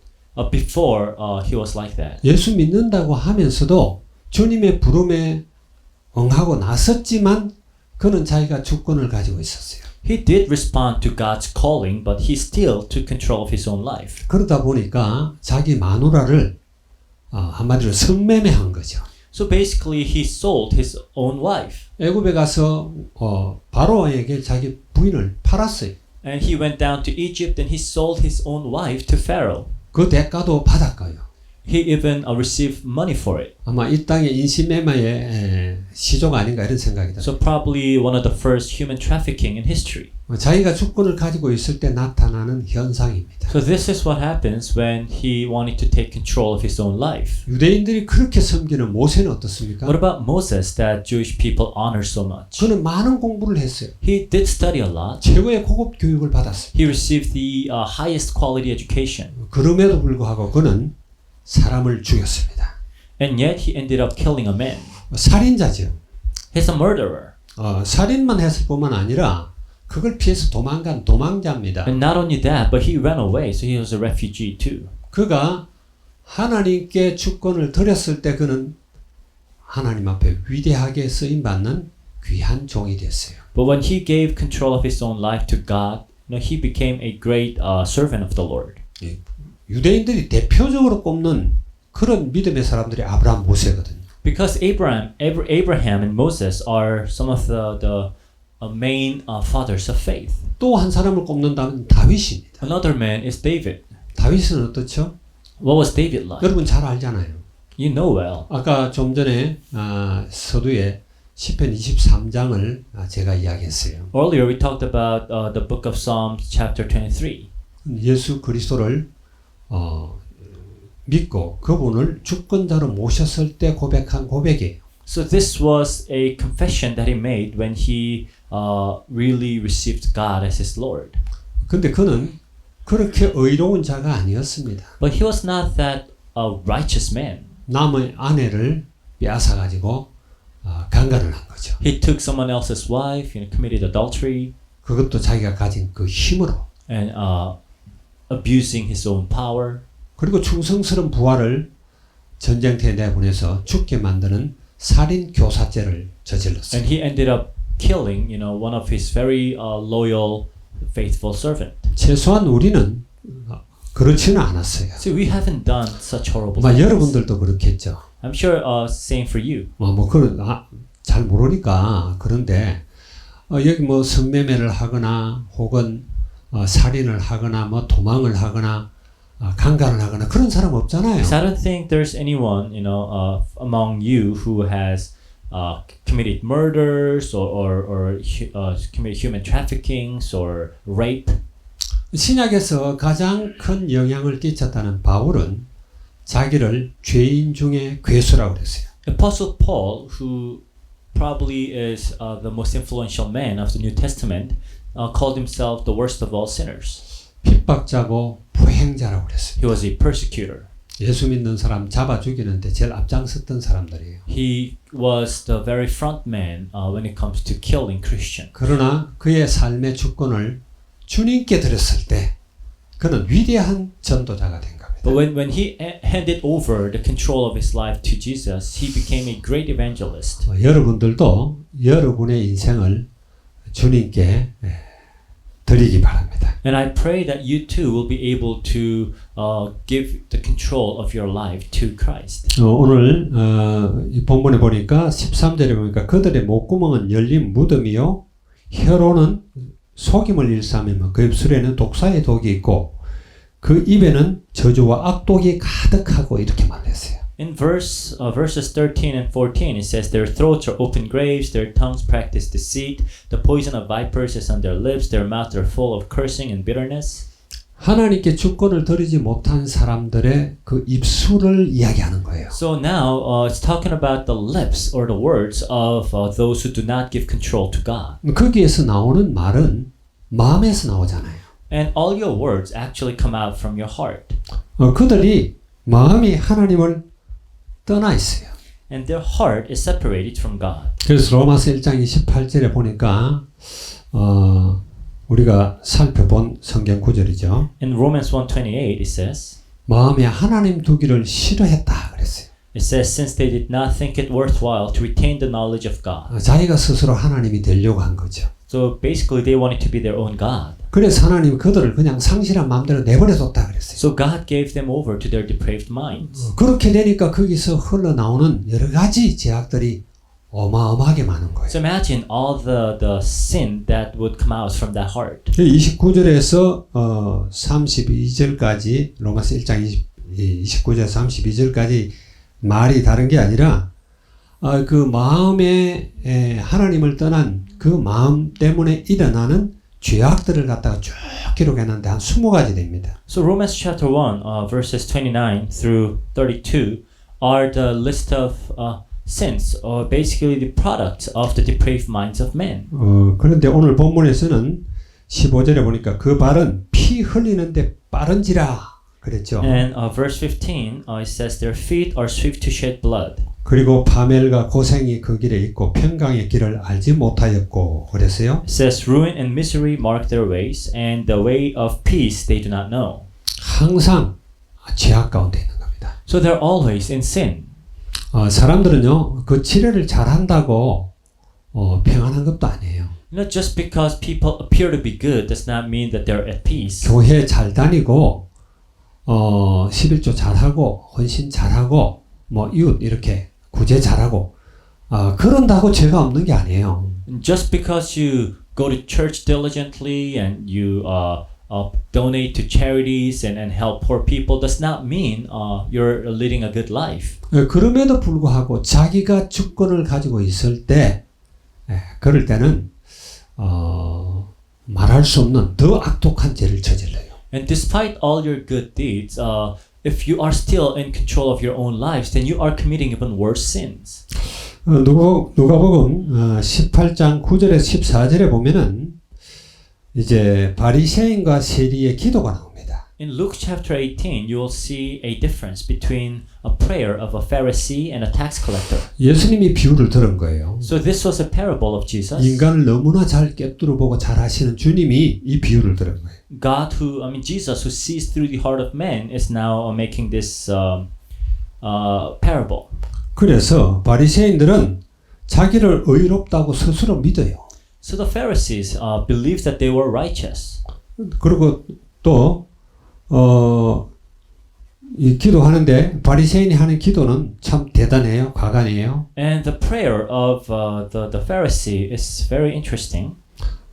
[SPEAKER 2] before he was like that?
[SPEAKER 1] 예수 믿는다고 하면서도 주님의 부름에 응하고 나섰지만 그는 자기가 주권을 가지고 있었어요.
[SPEAKER 2] He did respond to God's calling, but he still took control of his own life.
[SPEAKER 1] 그러다 보니까 자기 마누라를 한마디로 성매매한 거죠.
[SPEAKER 2] So basically, he sold his own wife,
[SPEAKER 1] 애굽에 가서 바로에게 자기 부인을 팔았어요.
[SPEAKER 2] and he went down to Egypt and he sold his own wife to Pharaoh.
[SPEAKER 1] 그 대가도 받았고요.
[SPEAKER 2] He even received money for it.
[SPEAKER 1] 아마 이 땅의 인신매매의 시조가 아닌가 이런 생각이 들어요.
[SPEAKER 2] So probably one of the first human trafficking in history.
[SPEAKER 1] 자기가 주권을 가지고 있을 때 나타나는 현상입니다.
[SPEAKER 2] So this is what happens when he wanted to take control of his own life.
[SPEAKER 1] 유대인들이 그렇게 섬기는 모세는 어떻습니까?
[SPEAKER 2] What about Moses that Jewish people honor so much?
[SPEAKER 1] 그는 많은 공부를 했어요.
[SPEAKER 2] He did study a lot.
[SPEAKER 1] 최고의 고급 교육을 받았어요.
[SPEAKER 2] He received the highest quality education.
[SPEAKER 1] 그럼에도 불구하고 그는 사람을 죽였습니다.
[SPEAKER 2] And yet he ended up killing a man.
[SPEAKER 1] 살인자죠.
[SPEAKER 2] He's a murderer.
[SPEAKER 1] 살인만 했을 뿐만 아니라 그걸 피해서 도망간 도망자입니다.
[SPEAKER 2] And not only that, but he ran away, so he was a refugee too.
[SPEAKER 1] 그가 하나님께 주권을 드렸을 때 그는 하나님 앞에 위대하게 쓰임받는 귀한 종이 됐어요.
[SPEAKER 2] But when he gave control of his own life to God, he became a great servant of the Lord.
[SPEAKER 1] 유대인들이 대표적으로 꼽는 그런 믿음의 사람들이 아브라함, 모세거든요.
[SPEAKER 2] Because Abraham and Moses are some of the main fathers of faith.
[SPEAKER 1] 또 한 사람을 꼽는다면 다윗입니다.
[SPEAKER 2] Another man is David.
[SPEAKER 1] 다윗은 어떻죠?
[SPEAKER 2] What was David like?
[SPEAKER 1] 여러분 잘 알잖아요.
[SPEAKER 2] You know well.
[SPEAKER 1] 아까 좀 전에 서두에 시편 23장을 제가 이야기했어요.
[SPEAKER 2] Earlier we talked about the book of Psalms chapter 23.
[SPEAKER 1] 예수 그리스도를 믿고 그분을 주권자로 모셨을 때 고백한 고백이에요.
[SPEAKER 2] So this was a confession that he made when he really received God as his Lord.
[SPEAKER 1] 근데 그는 그렇게 의로운 자가 아니었습니다.
[SPEAKER 2] But he was not that righteous man.
[SPEAKER 1] 남의 아내를 빼앗아 가지고 강간을 한 거죠.
[SPEAKER 2] He took someone else's wife, committed adultery,
[SPEAKER 1] 그것도 자기가 가진 그 힘으로.
[SPEAKER 2] and abusing his own power.
[SPEAKER 1] 그리고 충성스러운 부하를 전쟁터에 내보내서 죽게 만드는 살인 교사죄를 저질렀어요.
[SPEAKER 2] And he ended up killing, one of his very loyal, faithful servant.
[SPEAKER 1] 최소한 우리는 그렇지는 않았어요.
[SPEAKER 2] So we haven't done such horrible
[SPEAKER 1] 아마
[SPEAKER 2] things.
[SPEAKER 1] 여러분들도 그렇겠죠.
[SPEAKER 2] I'm sure same for you.
[SPEAKER 1] 잘 모르니까 그런데 여기 뭐 성매매를 하거나 혹은 살인을 하거나 뭐 도망을 하거나 강간을 하거나 그런 사람 없잖아요.
[SPEAKER 2] So I don't think there's anyone, among you who has committed murders or committed human traffickings or rape.
[SPEAKER 1] 신약에서 가장 큰 영향을 끼쳤다는 바울은 자기를 죄인 중에 괴수라고 그랬어요.
[SPEAKER 2] Apostle Paul, who probably is the most influential man of the New Testament, called himself the worst of all sinners.
[SPEAKER 1] 핍박자고 포행자라고 그랬어요.
[SPEAKER 2] He was a persecutor.
[SPEAKER 1] 예수 믿는 사람 잡아 죽이는데 제일 앞장섰던 사람들이에요.
[SPEAKER 2] He was the very front man when it comes to killing Christians.
[SPEAKER 1] 그러나 그의 삶의 주권을 주님께 드렸을 때 그는 위대한 전도자가 된 겁니다.
[SPEAKER 2] But when he handed over the control of his life to Jesus, he became a great evangelist.
[SPEAKER 1] 여러분들도 여러분의 인생을 주님께 드리기 바랍니다.
[SPEAKER 2] And I pray that you too will be able to give the control of your life to Christ.
[SPEAKER 1] 오늘 이 본문에 보니까 13절에 보니까 그들의 목구멍은 열린 무덤이요 혀로는 속임을 일삼으며 그 입술에는 독사의 독이 있고 그 입에는 저주와 악독이 가득하고 이렇게 말했어요.
[SPEAKER 2] In verses 13 and 14 it says their throats are open graves, their tongues practice deceit, the poison of vipers is on their lips, their mouths are full of cursing and bitterness.
[SPEAKER 1] 하나님께 주권을 드리지 못한 사람들의 그 입술을 이야기하는 거예요.
[SPEAKER 2] So now it's talking about the lips or the words of those who do not give control to God.
[SPEAKER 1] 거기에서 나오는 말은 마음에서 나오잖아요.
[SPEAKER 2] And all your words actually come out from your heart.
[SPEAKER 1] 그들이 마음이 하나님을 떠나 있어요.
[SPEAKER 2] And their heart is separated from God.
[SPEAKER 1] 그래서 로마서 1장 28절에 보니까 우리가 살펴본 성경 구절이죠.
[SPEAKER 2] In Romans 1:28 it says,
[SPEAKER 1] 마음에 하나님 두기를 싫어했다 그랬어요.
[SPEAKER 2] it says, since they did not think it worthwhile to retain the knowledge of God.
[SPEAKER 1] 자기가 스스로 하나님이 되려고 한 거죠.
[SPEAKER 2] So basically they wanted to be their own God.
[SPEAKER 1] 그래서 하나님 그들을 그냥 상실한 마음대로 내버려뒀다 그랬어요.
[SPEAKER 2] So God gave them over to their depraved minds.
[SPEAKER 1] 그렇게 되니까 거기서 흘러나오는 여러 가지 죄악들이 어마어마하게 많은 거예요.
[SPEAKER 2] So imagine all the sin that would come out from that heart.
[SPEAKER 1] 29절에서 32절까지 로마서 1장 29절 32절까지 말이 다른 게 아니라 그 마음에 하나님을 떠난 그 마음 때문에 일어나는 죄악들을 갖다가 쭉 기록했는데 한 20가지 됩니다.
[SPEAKER 2] So Romans chapter 1 verses 29 through 32 are the list of sins, or basically the product of the depraved minds of men.
[SPEAKER 1] 그런데 오늘 본문에서는 15절에 보니까 그 발은 피 흘리는데 빠른지라 그랬죠.
[SPEAKER 2] And verse 15 it says their feet are swift to shed blood.
[SPEAKER 1] 그리고 파멸과 고생이 그 길에 있고 평강의 길을 알지 못하였고 그랬어요.
[SPEAKER 2] It says ruin and misery mark their ways, and the way of peace they do not know.
[SPEAKER 1] 항상 죄악 가운데 있는 겁니다.
[SPEAKER 2] So they're always in sin.
[SPEAKER 1] 사람들은요 그 치료를 잘한다고 평안한 것도 아니에요.
[SPEAKER 2] Not just because people appear to be good does not mean that they're at peace.
[SPEAKER 1] 교회 잘 다니고 11조 잘하고 헌신 잘하고 뭐 이웃 이렇게 구제 잘하고 그런다고 죄가 없는 게 아니에요.
[SPEAKER 2] Just because you go to church diligently and you donate to charities and help poor people does not mean you're leading a good life.
[SPEAKER 1] 그럼에도 불구하고 자기가 주권을 가지고 있을 때 그럴 때는 말할 수 없는 더 악독한 죄를 저질러요.
[SPEAKER 2] And despite all your good deeds, if you are still in control of your own lives, then you are committing even worse sins.
[SPEAKER 1] 누가복음 18장 9절에서 14절에 보면은 이제 바리새인과 세리의 기도가 나옵니다.
[SPEAKER 2] In Luke chapter 18, you will see a difference between a prayer of a Pharisee and a tax collector.
[SPEAKER 1] 예수님이 비유를 들은 거예요.
[SPEAKER 2] So this was a parable of Jesus.
[SPEAKER 1] 인간을 너무나 잘 꿰뚫어 보고 잘 아시는 주님이 이 비유를 들은 거예요.
[SPEAKER 2] Jesus, who sees through the heart of man, is now making this parable.
[SPEAKER 1] 그래서 바리새인들은 자기를 의롭다고 스스로 믿어요.
[SPEAKER 2] So the Pharisees believed that they were righteous.
[SPEAKER 1] 그리고 또 이 기도하는데 바리새인이 하는 기도는 참 대단해요. 과감해요.
[SPEAKER 2] And the prayer of the Pharisee is very interesting.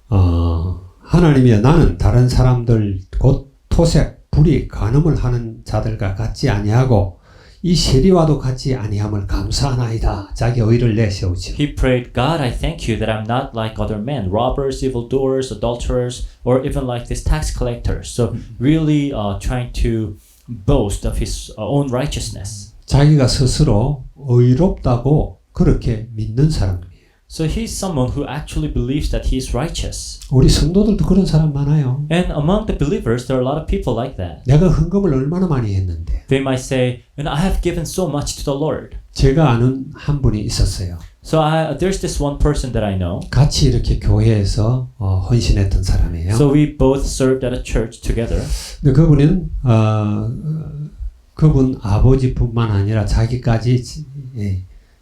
[SPEAKER 1] 하나님이여 나는 다른 사람들 곧 토색, 불의, 간음을 하는 자들과 같지 아니하고 이 세리와도 같지 아니함을 감사하나이다. 자기 의를 내세우죠.
[SPEAKER 2] He prayed, God, I thank you that I'm not like other men, robbers, evildoers, adulterers, or even like this tax collector. So really trying to boast of his own righteousness.
[SPEAKER 1] 자기가 스스로 의롭다고 그렇게 믿는 사람이에요.
[SPEAKER 2] So he's someone who actually believes that he is righteous.
[SPEAKER 1] 우리 성도들도 그런 사람 많아요.
[SPEAKER 2] And among the believers, there are a lot of people like that.
[SPEAKER 1] 내가 헌금을 얼마나 많이 했는데.
[SPEAKER 2] They might say, and I have given so much to the Lord.
[SPEAKER 1] 제가 아는 한 분이 있었어요.
[SPEAKER 2] So there's this one person that I know.
[SPEAKER 1] 같이 이렇게 교회에서 헌신했던 사람이에요.
[SPEAKER 2] So we both served at a church together.
[SPEAKER 1] 근데 그분은 그분 아버지뿐만 아니라 자기까지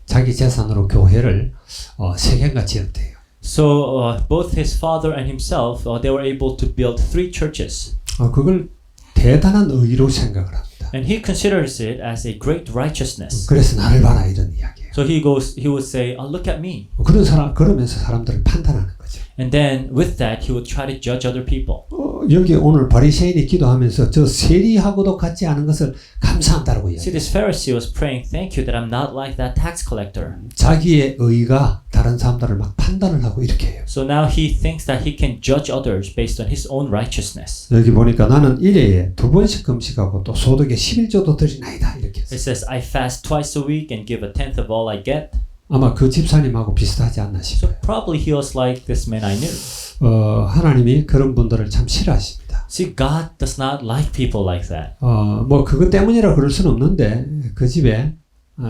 [SPEAKER 1] 자기 재산으로 교회를 3개인가 지었대요.
[SPEAKER 2] So both his father and himself, they were able to build 3 churches.
[SPEAKER 1] 그걸 대단한 의로 생각을 합니다.
[SPEAKER 2] And he considers it as a great righteousness.
[SPEAKER 1] 그래서 나를 봐라 이런 이야기예요.
[SPEAKER 2] So he would say, look at me.
[SPEAKER 1] 그러면서 사람들을 판단하는 거죠. 거죠.
[SPEAKER 2] And then with that, he would try to judge other people.
[SPEAKER 1] 여기 오늘 바리새인이 기도하면서 저 세리하고도 같지 않은 것을 감사한다라고
[SPEAKER 2] See,
[SPEAKER 1] 이야기해요.
[SPEAKER 2] this Pharisee was praying, thank you that I'm not like that tax collector.
[SPEAKER 1] 자기의 의가 다른 사람들을 막 판단을 하고 이렇게 해요.
[SPEAKER 2] So now he thinks that he can judge others based on his own righteousness.
[SPEAKER 1] 여기 보니까 나는 1회에 2번씩 금식하고 또 소득의 11조도 드리나이다 이렇게
[SPEAKER 2] It
[SPEAKER 1] 했어요.
[SPEAKER 2] says, I fast twice a week and give a tenth of all I get.
[SPEAKER 1] 아마 그 집사님하고 비슷하지 않나
[SPEAKER 2] So
[SPEAKER 1] 싶어요.
[SPEAKER 2] probably he was like this man I knew.
[SPEAKER 1] 하나님이 그런 분들을 참 싫어하십니다.
[SPEAKER 2] See, God does not like people like that.
[SPEAKER 1] 뭐 그것 때문이라 그럴 수는 없는데 그 집에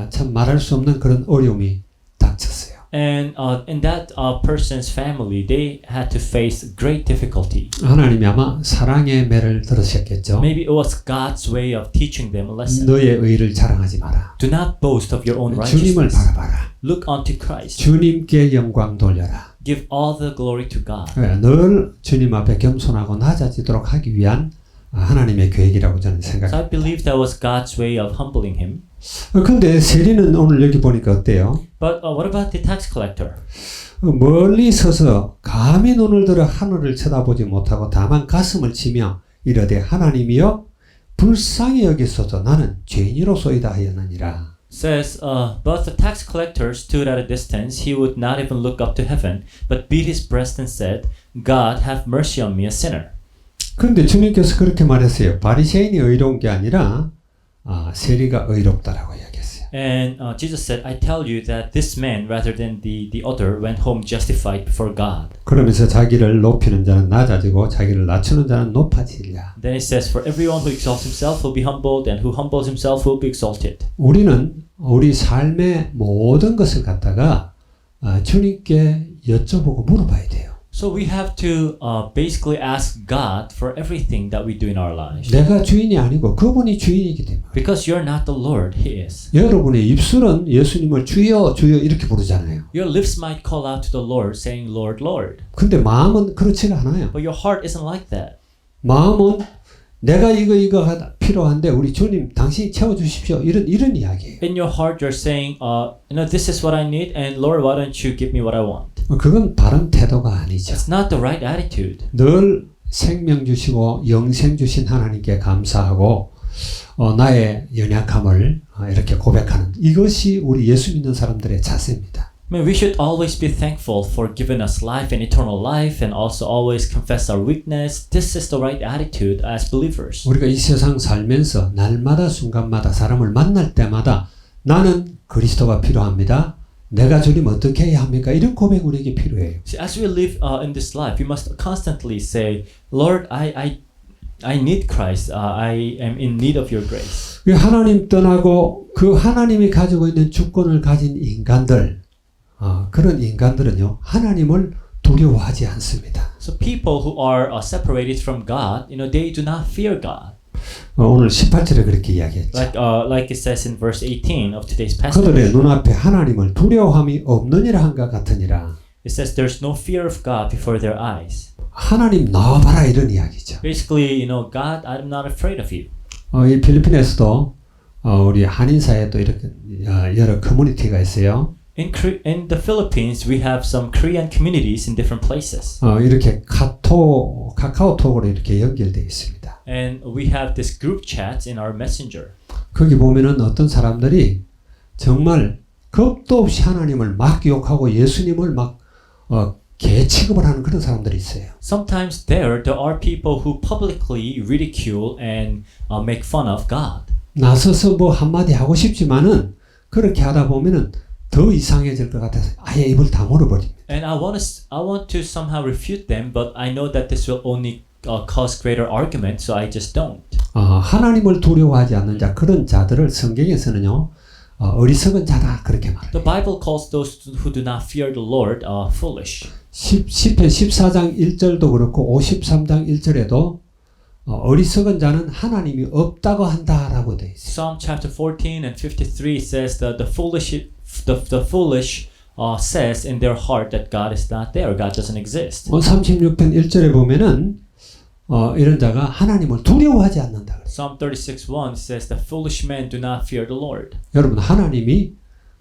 [SPEAKER 1] 참 말할 수 없는 그런 어려움이 닥쳤어요.
[SPEAKER 2] And in that person's family, they had to face great difficulty.
[SPEAKER 1] 하나님이 아마 사랑의 매를 들으셨겠죠.
[SPEAKER 2] Maybe it was God's way of teaching them a lesson.
[SPEAKER 1] 너의 의를 자랑하지 마라.
[SPEAKER 2] Do not boast of your own
[SPEAKER 1] 주님을
[SPEAKER 2] righteousness.
[SPEAKER 1] 바라봐라.
[SPEAKER 2] Look unto Christ.
[SPEAKER 1] 주님께 영광 돌려라.
[SPEAKER 2] Give all the glory to God.
[SPEAKER 1] 늘 주님 앞에 겸손하고 낮아지도록 하기 위한 하나님의 계획이라고 저는
[SPEAKER 2] So
[SPEAKER 1] 생각합니다.
[SPEAKER 2] I believe that was God's way of humbling him.
[SPEAKER 1] 근데 세리는 오늘 여기 보니까 어때요?
[SPEAKER 2] But what about the tax collector?
[SPEAKER 1] 멀리 서서 감히 눈을 들어 하늘을 쳐다보지 못하고 다만 가슴을 치며 이르되 하나님이여 불쌍히 여기소서 나는 죄인으로소이다 하였느니라.
[SPEAKER 2] Says, but the tax collector stood at a distance. He would not even look up to heaven, but beat his breast and said, God, have mercy on me, a sinner.
[SPEAKER 1] 그런데 주님께서 그렇게 말했어요. 바리새인이 의로운 게 아니라 세리가 의롭다라고 이야기했어요.
[SPEAKER 2] And Jesus said, I tell you that this man, rather than the other, went home justified before God.
[SPEAKER 1] 그러면서 자기를 높이는 자는 낮아지고 자기를 낮추는 자는 높아지리라.
[SPEAKER 2] Then it says, for everyone who exalts himself will be humbled, and who humbles himself will be exalted.
[SPEAKER 1] 우리는 우리 삶의 모든 것을 갖다가 주님께 여쭤보고 물어봐야 돼요.
[SPEAKER 2] So we have to basically ask God for everything that we do in our lives.
[SPEAKER 1] 내가 주인이 아니고 그분이 주인이기 때문에.
[SPEAKER 2] Because you're not the Lord, He is.
[SPEAKER 1] 여러분의 입술은 예수님을 주여 주여 이렇게 부르잖아요.
[SPEAKER 2] Your lips might call out to the Lord, saying, Lord, Lord.
[SPEAKER 1] 근데 마음은 그렇지가 않아요.
[SPEAKER 2] But your heart isn't like that.
[SPEAKER 1] 마음은 내가 이거가 필요한데 우리 주님 당신이 채워주십시오. 이런 이야기예요.
[SPEAKER 2] In your heart, you're saying, this is what I need, and Lord, why don't you give me what I want?
[SPEAKER 1] 그건 바른 태도가 아니죠.
[SPEAKER 2] It's not the right attitude.
[SPEAKER 1] 늘 생명 주시고 영생 주신 하나님께 감사하고 나의 연약함을 이렇게 고백하는 이것이 우리 예수 믿는 사람들의 자세입니다.
[SPEAKER 2] I mean, we should always be thankful for giving us life and eternal life, and also always confess our weakness. This is the right attitude as believers.
[SPEAKER 1] 우리가 이 세상 살면서 날마다 순간마다 사람을 만날 때마다 나는 그리스도가 필요합니다. 내가 주님 어떻게 해야 합니까? 이런 고백 우리에게 필요해요.
[SPEAKER 2] See, as we live in this life, we must constantly say, Lord, I need Christ. I am in need of your grace.
[SPEAKER 1] 하나님 떠나고 그 하나님이 가지고 있는 주권을 가진 인간들, 그런 인간들은요, 하나님을 두려워하지 않습니다.
[SPEAKER 2] So people who are separated from God, they do not fear God.
[SPEAKER 1] 오늘 18절에 그렇게 이야기했죠.
[SPEAKER 2] Like it says in verse 18 of today's passage.
[SPEAKER 1] 그들의 눈앞에 하나님을 두려워함이 없느니라 한가 같으니라.
[SPEAKER 2] It says there's no fear of God before their eyes.
[SPEAKER 1] 하나님 나와봐라 이런 이야기죠.
[SPEAKER 2] Basically, God, I'm not afraid of you.
[SPEAKER 1] 이 필리핀에서도 우리 한인사회도 이렇게 여러 커뮤니티가 있어요.
[SPEAKER 2] In the Philippines, we have some Korean communities in different places.
[SPEAKER 1] 이렇게 카카오톡으로 이렇게 연결되어 있습니다.
[SPEAKER 2] And we have this group chats in our messenger.
[SPEAKER 1] 거기 보면은 어떤 사람들이 정말 겁도 없이 하나님을 막 욕하고 예수님을 막 개 취급을 하는 그런 사람들이 있어요.
[SPEAKER 2] Sometimes there are people who publicly ridicule and make fun of God.
[SPEAKER 1] 나서서 뭐 한마디 하고 싶지만은 그렇게 하다 보면은 더 이상해질 것 같아서 아예 입을 다물어 버립니다.
[SPEAKER 2] And I want to somehow refute them, but I know that this will only cause greater argument, so I just don't.
[SPEAKER 1] 하나님을 두려워하지 않는 자 그런 자들을 성경에서는요 어리석은 자다 그렇게 말해요.
[SPEAKER 2] The Bible calls those who do not fear the Lord foolish.
[SPEAKER 1] 시편 14장 1절도 그렇고 53장 1절에도 어리석은 자는 하나님이 없다고 한다라고 돼 있어요.
[SPEAKER 2] Psalm chapter 14 and 53 says that the foolish says in their heart that God is not there, God doesn't exist.
[SPEAKER 1] 36편 1절에 보면은 이런 자가 하나님을 두려워하지 않는다.
[SPEAKER 2] Psalm 36:1 says the foolish men do not fear the Lord.
[SPEAKER 1] 여러분 하나님이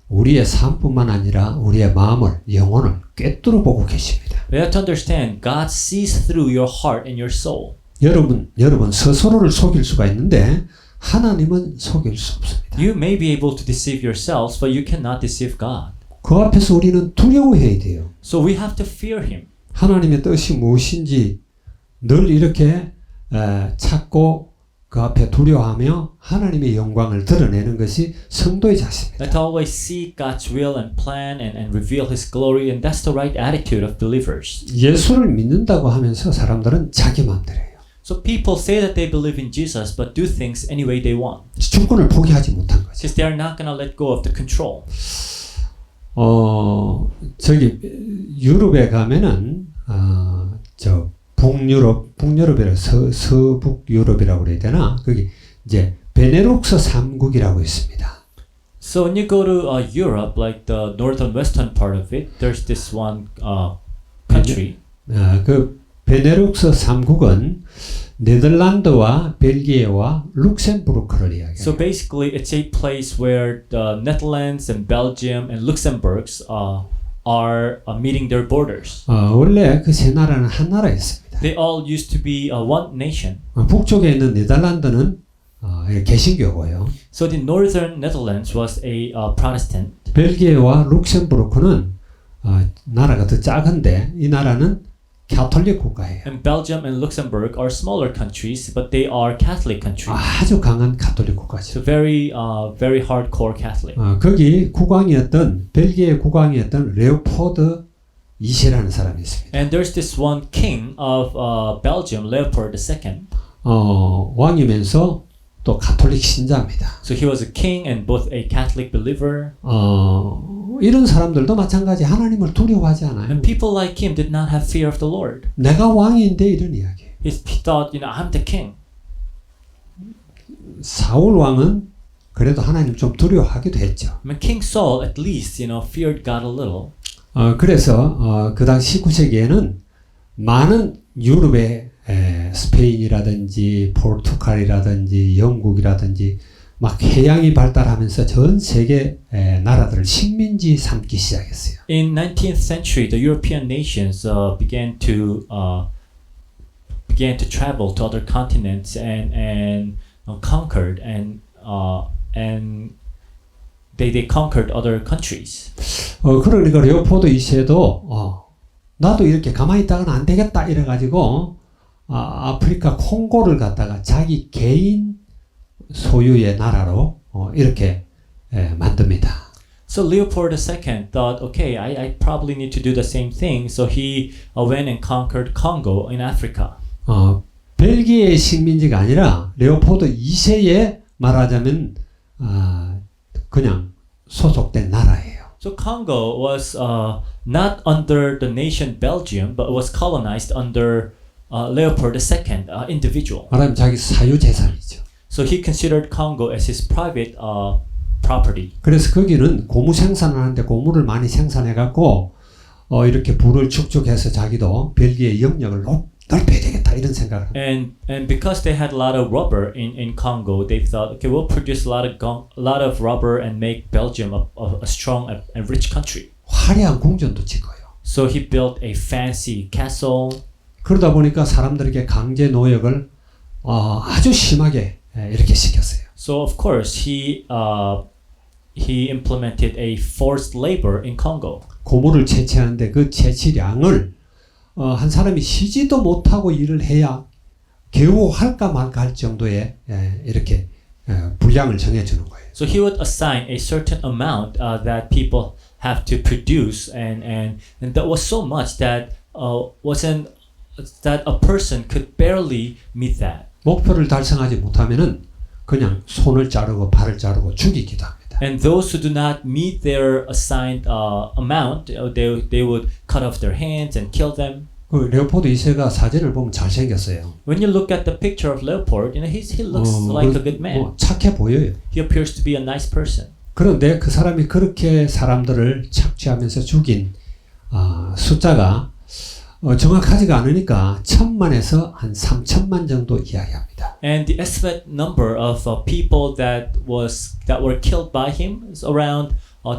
[SPEAKER 1] 우리의 삶뿐만 아니라 우리의 마음을, 영혼을 꿰뚫어 보고 계십니다.
[SPEAKER 2] We have to understand God sees through your heart and your soul.
[SPEAKER 1] 여러분 스스로를 속일 수가 있는데 하나님은 속일 수 없습니다.
[SPEAKER 2] You may be able to deceive yourselves, but you cannot deceive God.
[SPEAKER 1] 그 앞에서 우리는 두려워해야 돼요.
[SPEAKER 2] So we have to fear Him.
[SPEAKER 1] 하나님의 뜻이 무엇인지 늘 이렇게 찾고 그 앞에 두려워하며 하나님의 영광을 드러내는 것이 성도의 자세입니다.
[SPEAKER 2] Let's always seek God's will and plan and reveal His glory, and that's the right attitude of believers.
[SPEAKER 1] 예수를 믿는다고 하면서 사람들은 자기 마음대로 해요.
[SPEAKER 2] So people say that they believe in Jesus, but do things any way they want,
[SPEAKER 1] 주권을 포기하지 못한 거죠.
[SPEAKER 2] because they are not going to let go of the control.
[SPEAKER 1] 저기 유럽에 가면은 저 북유럽이라 서북 유럽이라고 그래야 되나? 거기 이제 베네룩스 3국이라고 있습니다.
[SPEAKER 2] So when you go to Europe, like the northern western part of it, there's this one country.
[SPEAKER 1] 그 베네룩스 3국은 네덜란드와 벨기에와 룩셈부르크를 이야기해요.
[SPEAKER 2] So basically, it's a place where the Netherlands and Belgium and Luxembourg are meeting their borders.
[SPEAKER 1] 원래 그 세 나라는 한 나라였습니다.
[SPEAKER 2] They all used to be one nation.
[SPEAKER 1] 북쪽에 있는 네덜란드는 개신교고요.
[SPEAKER 2] So the northern Netherlands was a Protestant.
[SPEAKER 1] 벨기에와 룩셈부르크는 나라가 더 작은데 이 나라는 가톨릭 국가예요.
[SPEAKER 2] And Belgium and Luxembourg are smaller countries, but they are Catholic countries.
[SPEAKER 1] 아주 강한 가톨릭 국가죠.
[SPEAKER 2] So very hardcore Catholic.
[SPEAKER 1] 거기 국왕이었던 벨기에 국왕이었던 레오포드 2세라는 사람이 있습니다.
[SPEAKER 2] And there's this one king of Belgium, Leopold II.
[SPEAKER 1] 왕이면서 또 가톨릭 신자입니다.
[SPEAKER 2] So he was a king and both a Catholic believer.
[SPEAKER 1] 이런 사람들도 마찬가지 하나님을 두려워하지 않아요.
[SPEAKER 2] And people like him did not have fear of the Lord.
[SPEAKER 1] 내가 왕인데 이런 이야기예요.
[SPEAKER 2] He thought, I'm the king.
[SPEAKER 1] 사울 왕은 그래도 하나님 좀 두려워하기도 했죠.
[SPEAKER 2] I mean, King Saul at least, feared God a little.
[SPEAKER 1] 그래서 그 당시 19세기에는 많은 유럽의 스페인이라든지 포르투갈이라든지 영국이라든지 막 해양이 발달하면서 전 세계 나라들을 식민지 삼기 시작했어요.
[SPEAKER 2] In 19th century, the European nations began to travel to other continents and conquered and they conquered other countries.
[SPEAKER 1] 그러니까 레오포드 2세도 나도 이렇게 가만히 있다가는 안 되겠다 이래가지고 아프리카 콩고를 갖다가 자기 개인 소유의 나라로 이렇게 만듭니다.
[SPEAKER 2] So Leopold II thought, okay, I probably need to do the same thing. So he went and conquered Congo in Africa.
[SPEAKER 1] 벨기에의 식민지가 아니라 레오포드 2세에 말하자면 그냥 소속된 나라예요.
[SPEAKER 2] So Congo was not under the nation Belgium, but was colonized under Leopold II, individual.
[SPEAKER 1] 말하면 자기 사유 재산이죠.
[SPEAKER 2] So he considered Congo as his private property.
[SPEAKER 1] 그래서 거기는 고무 생산을 하는데 고무를 많이 생산해 갖고 이렇게 부를 축적해서 자기도 벨기에 영역을 넓혀야 되겠다 이런 생각을 합니다.
[SPEAKER 2] And because they had a lot of rubber in Congo, they thought, okay, we'll produce a lot of rubber and make Belgium a strong and rich country.
[SPEAKER 1] 화려한 궁전도 짓고요.
[SPEAKER 2] So he built a fancy castle.
[SPEAKER 1] 그러다 보니까 사람들에게 강제 노역을 아주 심하게 이렇게 시켰어요.
[SPEAKER 2] So of course he implemented a forced labor in Congo.
[SPEAKER 1] 고무를 채취하는데 그 채취량을 한 사람이 쉬지도 못하고 일을 해야 겨우 할까 말까 할 정도의 이렇게 분량을 정해주는 거예요.
[SPEAKER 2] So he would assign a certain amount that people have to produce, and that was so much that that a person could barely meet that.
[SPEAKER 1] 목표를 달성하지 못하면은 그냥 손을 자르고 발을 자르고 죽이기도 합니다.
[SPEAKER 2] And those who do not meet their assigned amount, they would cut off their hands and kill them.
[SPEAKER 1] 그 레오포드 2세가 사진을 보면 잘생겼어요.
[SPEAKER 2] When you look at the picture of Leopold, he looks like a good man.
[SPEAKER 1] 착해 보여요.
[SPEAKER 2] He appears to be a nice person.
[SPEAKER 1] 그런데 그 사람이 그렇게 사람들을 착취하면서 죽인 숫자가 정확하지가 않으니까 1000만에서 한 3000만 정도 이야기합니다.
[SPEAKER 2] And the estimate number of people that were killed by him is around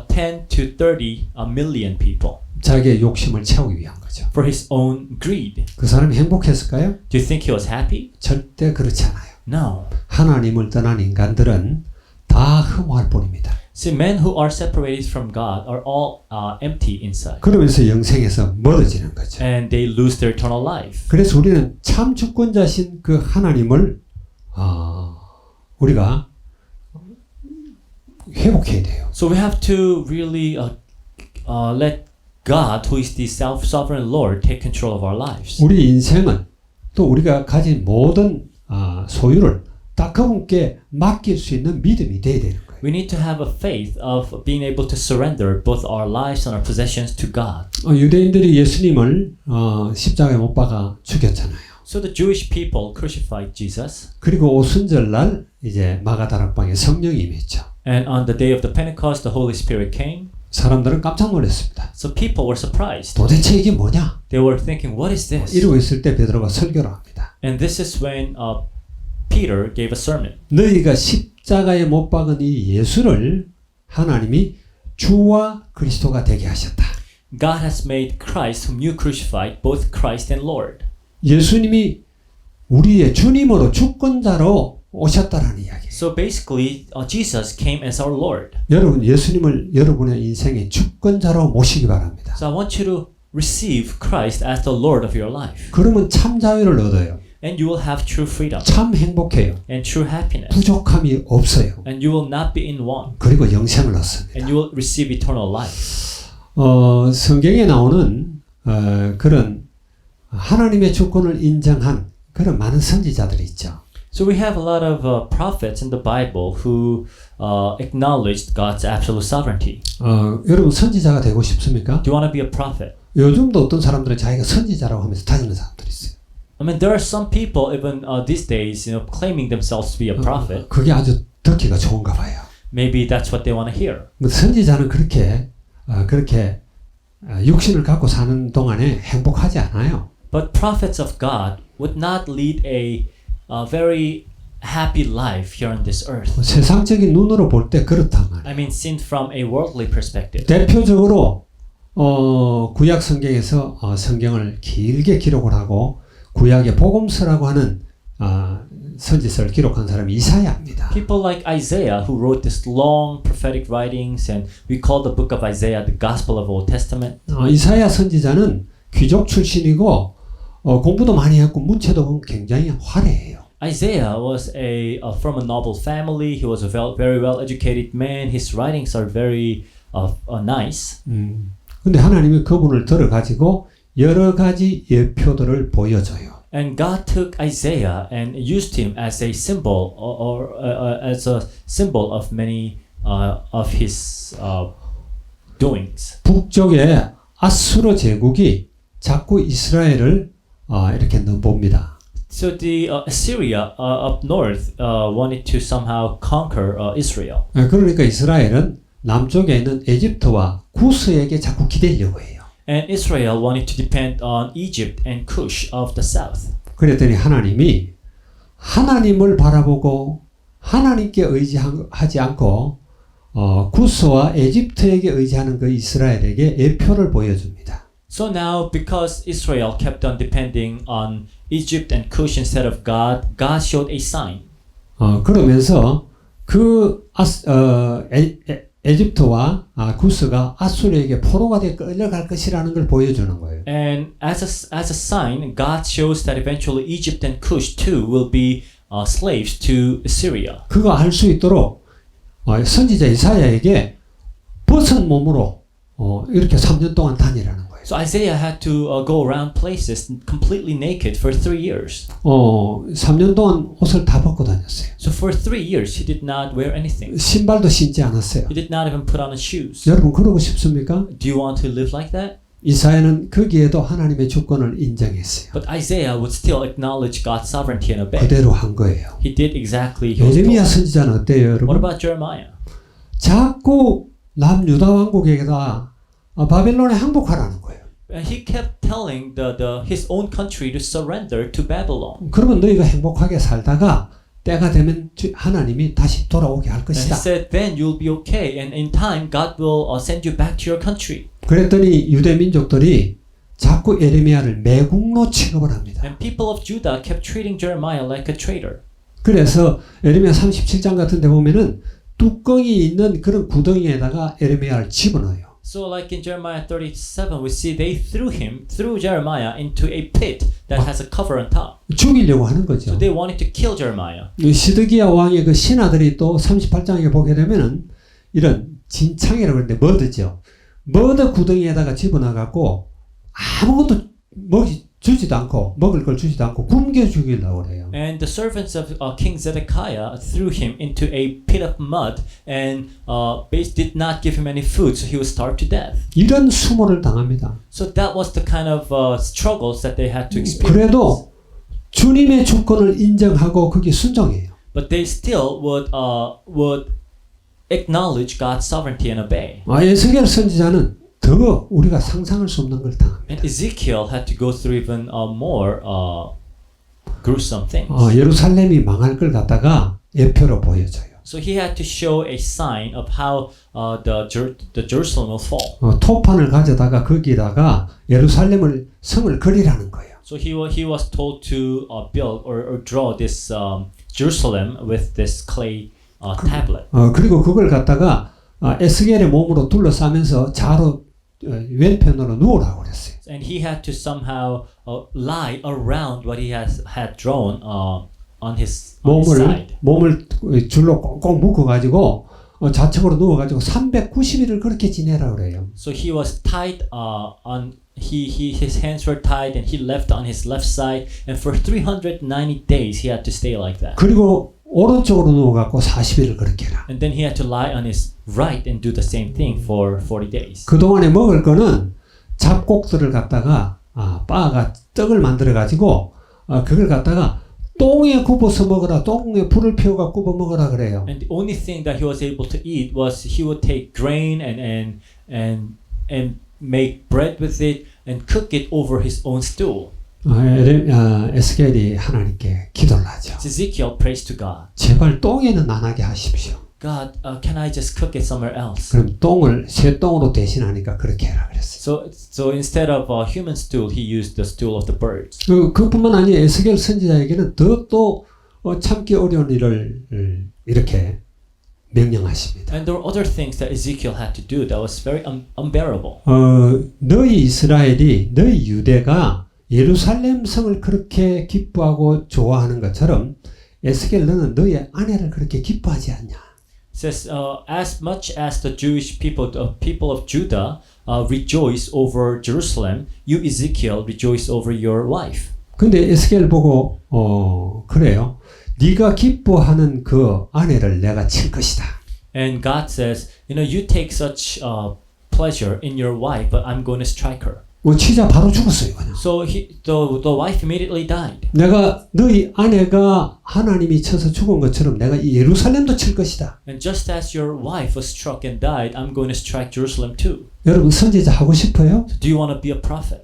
[SPEAKER 2] 10 to 30 million people
[SPEAKER 1] 자기의 욕심을 채우기 위한 거죠.
[SPEAKER 2] for his own greed.
[SPEAKER 1] 그 사람이 행복했을까요?
[SPEAKER 2] Do you think he was happy?
[SPEAKER 1] 절대 그렇지 않아요.
[SPEAKER 2] No.
[SPEAKER 1] 하나님을 떠난 인간들은 다 허무할 뿐입니다.
[SPEAKER 2] See, men who are separated from God are all empty inside,
[SPEAKER 1] 그러면서 영생에서 멀어지는 거죠.
[SPEAKER 2] and they lose their eternal life.
[SPEAKER 1] 그래서 우리는 참 주권자신 그 하나님을 우리가 회복해야 돼요.
[SPEAKER 2] So we have to really let God, who is the self-sovereign Lord, take control of our lives.
[SPEAKER 1] 우리 인생은 또 우리가 가진 모든 소유를 딱 그분께 맡길 수 있는 믿음이 돼야 되는 거예요.
[SPEAKER 2] We need to have a faith of being able to surrender both our lives and our possessions to God.
[SPEAKER 1] 유대인들이 예수님을 십자가에 못 박아 죽였잖아요.
[SPEAKER 2] So the Jewish people crucified Jesus,
[SPEAKER 1] 그리고 오순절날 이제 마가다락방에 성령이 임했죠.
[SPEAKER 2] and on the day of the Pentecost, the Holy Spirit came.
[SPEAKER 1] 사람들은 깜짝 놀랐습니다.
[SPEAKER 2] So people were surprised.
[SPEAKER 1] 도대체 이게 뭐냐?
[SPEAKER 2] They were thinking, "What is this?"
[SPEAKER 1] 이러고 있을 때 베드로가 설교를 합니다.
[SPEAKER 2] And this is when Peter gave a sermon.
[SPEAKER 1] 너희가 십자가에 못 박은 이 예수를 하나님이 주와 그리스도가 되게 하셨다.
[SPEAKER 2] God has made Christ, whom you crucified, both Christ and Lord.
[SPEAKER 1] 예수님이 우리의 주님으로 주권자로 오셨다라는 이야기예요.
[SPEAKER 2] So basically, Jesus came as our Lord.
[SPEAKER 1] 여러분 예수님을 여러분의 인생의 주권자로 모시기 바랍니다.
[SPEAKER 2] So I want you to receive Christ as the Lord of your life.
[SPEAKER 1] 그러면 참 자유를 얻어요.
[SPEAKER 2] And you will have true freedom
[SPEAKER 1] 참 행복해요.
[SPEAKER 2] and true happiness.
[SPEAKER 1] 부족함이 없어요.
[SPEAKER 2] And you will not be in want.
[SPEAKER 1] 그리고 영생을 얻습니다.
[SPEAKER 2] And you will receive eternal life.
[SPEAKER 1] 성경에 나오는 그런 하나님의 주권을 인정한 그런 많은 선지자들이 있죠.
[SPEAKER 2] So we have a lot of prophets in the Bible who acknowledged God's absolute sovereignty.
[SPEAKER 1] 여러분 선지자가 되고 싶습니까?
[SPEAKER 2] Do you want to be a prophet?
[SPEAKER 1] 요즘도 어떤 사람들은 자기가 선지자라고 하면서 다니는 사람들이 있어요.
[SPEAKER 2] I mean, there are some people even these days, claiming themselves to be a prophet.
[SPEAKER 1] 그게 아주 듣기가 좋은가 봐요.
[SPEAKER 2] Maybe that's what they want to hear.
[SPEAKER 1] 선지자는 그렇게 육신을 갖고 사는 동안에 행복하지 않아요.
[SPEAKER 2] But prophets of God would not lead a very happy life here on this earth.
[SPEAKER 1] 세상적인 눈으로 볼 때 그렇단 말이에요.
[SPEAKER 2] I mean, seen from a worldly perspective.
[SPEAKER 1] 대표적으로 구약 성경에서 성경을 길게 기록을 하고 구약의 복음서라고 하는 선지서를 기록한 사람이 이사야입니다.
[SPEAKER 2] People like Isaiah who wrote this long prophetic writings, and we call the book of Isaiah the Gospel of Old Testament.
[SPEAKER 1] 이사야 선지자는 귀족 출신이고 공부도 많이 했고 문체도 굉장히 화려해요.
[SPEAKER 2] Isaiah was from a noble family. He was a very well-educated man. His writings are very nice.
[SPEAKER 1] 근데 하나님이 그분을 들어가지고 여러 가지 예표들을 보여줘요.
[SPEAKER 2] And God took Isaiah and used him as a symbol, or as a symbol of many of his doings.
[SPEAKER 1] 북쪽에 아수르 제국이 자꾸 이스라엘을 이렇게 넘봅니다.
[SPEAKER 2] So the Assyria up north wanted to somehow conquer Israel.
[SPEAKER 1] 그러니까 이스라엘은 남쪽에 있는 에집트와 구스에게 자꾸 기대려고 해요.
[SPEAKER 2] And Israel wanted to depend on Egypt and Cush of the south.
[SPEAKER 1] 그랬더니 하나님이 하나님을 바라보고 하나님께 의지하지 않고 구스와 에집트에게 의지하는 그 이스라엘에게 예표를 보여줍니다.
[SPEAKER 2] So now, because Israel kept on depending on Egypt and Cush instead of God, God showed a sign.
[SPEAKER 1] 그러면서 에집트와 구스가 아수르에게 포로가 되어 끌려갈 것이라는 걸 보여주는 거예요.
[SPEAKER 2] And as a sign, God shows that eventually Egypt and Cush too will be slaves to Assyria.
[SPEAKER 1] 그거 알 수 있도록 선지자 이사야에게 벗은 몸으로 이렇게 3년 동안 다니라는 거예요.
[SPEAKER 2] So Isaiah had to go around places completely naked for 3 years.
[SPEAKER 1] 3년 동안 옷을 다 벗고 다녔어요.
[SPEAKER 2] So for 3 years he did not wear anything.
[SPEAKER 1] 신발도 신지 않았어요.
[SPEAKER 2] He did not even put on his shoes.
[SPEAKER 1] 여러분 그러고 싶습니까?
[SPEAKER 2] Do you want to live like that?
[SPEAKER 1] 이사야는 거기에도 하나님의 주권을 인정했어요.
[SPEAKER 2] But Isaiah would still acknowledge God's sovereignty and obey.
[SPEAKER 1] 그대로 한 거예요.
[SPEAKER 2] He did exactly he was
[SPEAKER 1] 예레미야
[SPEAKER 2] told.
[SPEAKER 1] 선지자는 어때요, 여러분?
[SPEAKER 2] What about Jeremiah?
[SPEAKER 1] 자꾸 남유다 왕국에다 바벨론에 항복하라는 거예요.
[SPEAKER 2] He kept telling his own country to surrender to Babylon.
[SPEAKER 1] 그러면 너희가 행복하게 살다가 때가 되면 하나님이 다시 돌아오게 할
[SPEAKER 2] And he
[SPEAKER 1] 것이다.
[SPEAKER 2] said, then you'll be okay, and in time God will send you back to your country.
[SPEAKER 1] 그랬더니 유대 민족들이 자꾸 에레미야를 매국노 취급을 합니다.
[SPEAKER 2] And people of Judah kept treating Jeremiah like a traitor.
[SPEAKER 1] 그래서 에레미야 37장 같은 데 보면은 뚜껑이 있는 그런 구덩이에다가 에레미야를 집어넣어요.
[SPEAKER 2] So like in Jeremiah 37, we see they threw Jeremiah into a pit that has a cover on top.
[SPEAKER 1] 죽이려고 하는
[SPEAKER 2] So
[SPEAKER 1] 거죠.
[SPEAKER 2] they wanted to kill Jeremiah.
[SPEAKER 1] 시드기야 왕의 그 신하들이 또 38장에 보게 되면은 이런 진창이라고 그러는데 머드죠. 머드 구덩이에다가 집어넣어갖고 아무것도 주지도 않고 먹을 걸 주지도 않고 굶겨 죽이려고 그래요.
[SPEAKER 2] And the servants of King Zedekiah threw him into a pit of mud and did not give him any food, so he was starved to death.
[SPEAKER 1] 이런 수모를 당합니다.
[SPEAKER 2] So that was the kind of struggles that they had to experience.
[SPEAKER 1] 그래도 주님의 주권을 인정하고 그게 순종해요.
[SPEAKER 2] But they still would acknowledge God's sovereignty and obey.
[SPEAKER 1] 에스겔 선지자는 더 우리가 상상할 수 없는 걸 당합니다.
[SPEAKER 2] And Ezekiel had to go through even more gruesome things.
[SPEAKER 1] 예루살렘이 망할 걸 갖다가 예표로 보여줘요.
[SPEAKER 2] So he had to show a sign of how the Jerusalem will fall.
[SPEAKER 1] 토판을 가져다가 거기다가 예루살렘을 성을 그리라는 거예요.
[SPEAKER 2] So he was told to build or draw this Jerusalem with this clay tablet.
[SPEAKER 1] 그리고 그걸 갖다가 에스겔의 몸으로 둘러싸면서 좌로 왼편으로 누우라고 그랬어요.
[SPEAKER 2] And he had to somehow lie around what he had drawn on his side.
[SPEAKER 1] 몸을 줄로 꽁꽁 묶어가지고 좌측으로 누워가지고 390일을 그렇게 지내라 그래요.
[SPEAKER 2] So he was tied on his hands were tied and he left on his left side, and for 390 days he had to stay like that.
[SPEAKER 1] 그리고 오른쪽으로 누워갖고 40일을 그렇게 해라.
[SPEAKER 2] And then he had to lie on his right and do the same thing for 40 days.
[SPEAKER 1] 그동안에 먹을 거는 잡곡들을 갖다가 빻아가 떡을 만들어가지고 그걸 갖다가 똥에 굽어서 먹어라. 똥에 불을 피워가 굽어 먹어라 그래요.
[SPEAKER 2] And the only thing that he was able to eat was he would take grain and make bread with it and cook it over his own stool.
[SPEAKER 1] 에스겔이 하나님께 기도를 하죠.
[SPEAKER 2] Ezekiel prays to God.
[SPEAKER 1] 제발 똥에는 안 하게 하십시오.
[SPEAKER 2] God, can I just cook it somewhere else?
[SPEAKER 1] 그럼 똥을 새 똥으로 대신하니까 그렇게 해라 그랬어요.
[SPEAKER 2] So instead of human stool, he used the stool of the birds.
[SPEAKER 1] 그뿐만 아니라 에스겔 선지자에게는 더 또 참기 어려운 일을 이렇게 명령하십니다.
[SPEAKER 2] And there were other things that Ezekiel had to do that was very unbearable.
[SPEAKER 1] 너희 이스라엘이 너희 유대가 예루살렘 성을 그렇게 기뻐하고 좋아하는 것처럼 에스겔 너는 너희 아내를 그렇게 기뻐하지 않냐?
[SPEAKER 2] It says, as much as the Jewish people, the people of Judah, rejoice over Jerusalem, you Ezekiel rejoice over your wife.
[SPEAKER 1] 근데 에스겔 보고 그래요. 네가 기뻐하는 그 아내를 내가 칠 것이다.
[SPEAKER 2] And God says, you take such pleasure in your wife, but I'm going to strike her.
[SPEAKER 1] 치자 바로 죽었어요. 그냥.
[SPEAKER 2] So the wife immediately died.
[SPEAKER 1] 내가 너희 아내가 하나님이 쳐서 죽은 것처럼 내가 이 예루살렘도 칠 것이다.
[SPEAKER 2] And just as your wife was struck and died, I'm going to strike Jerusalem too.
[SPEAKER 1] 여러분 선지자 하고 싶어요?
[SPEAKER 2] So do you want to be a prophet?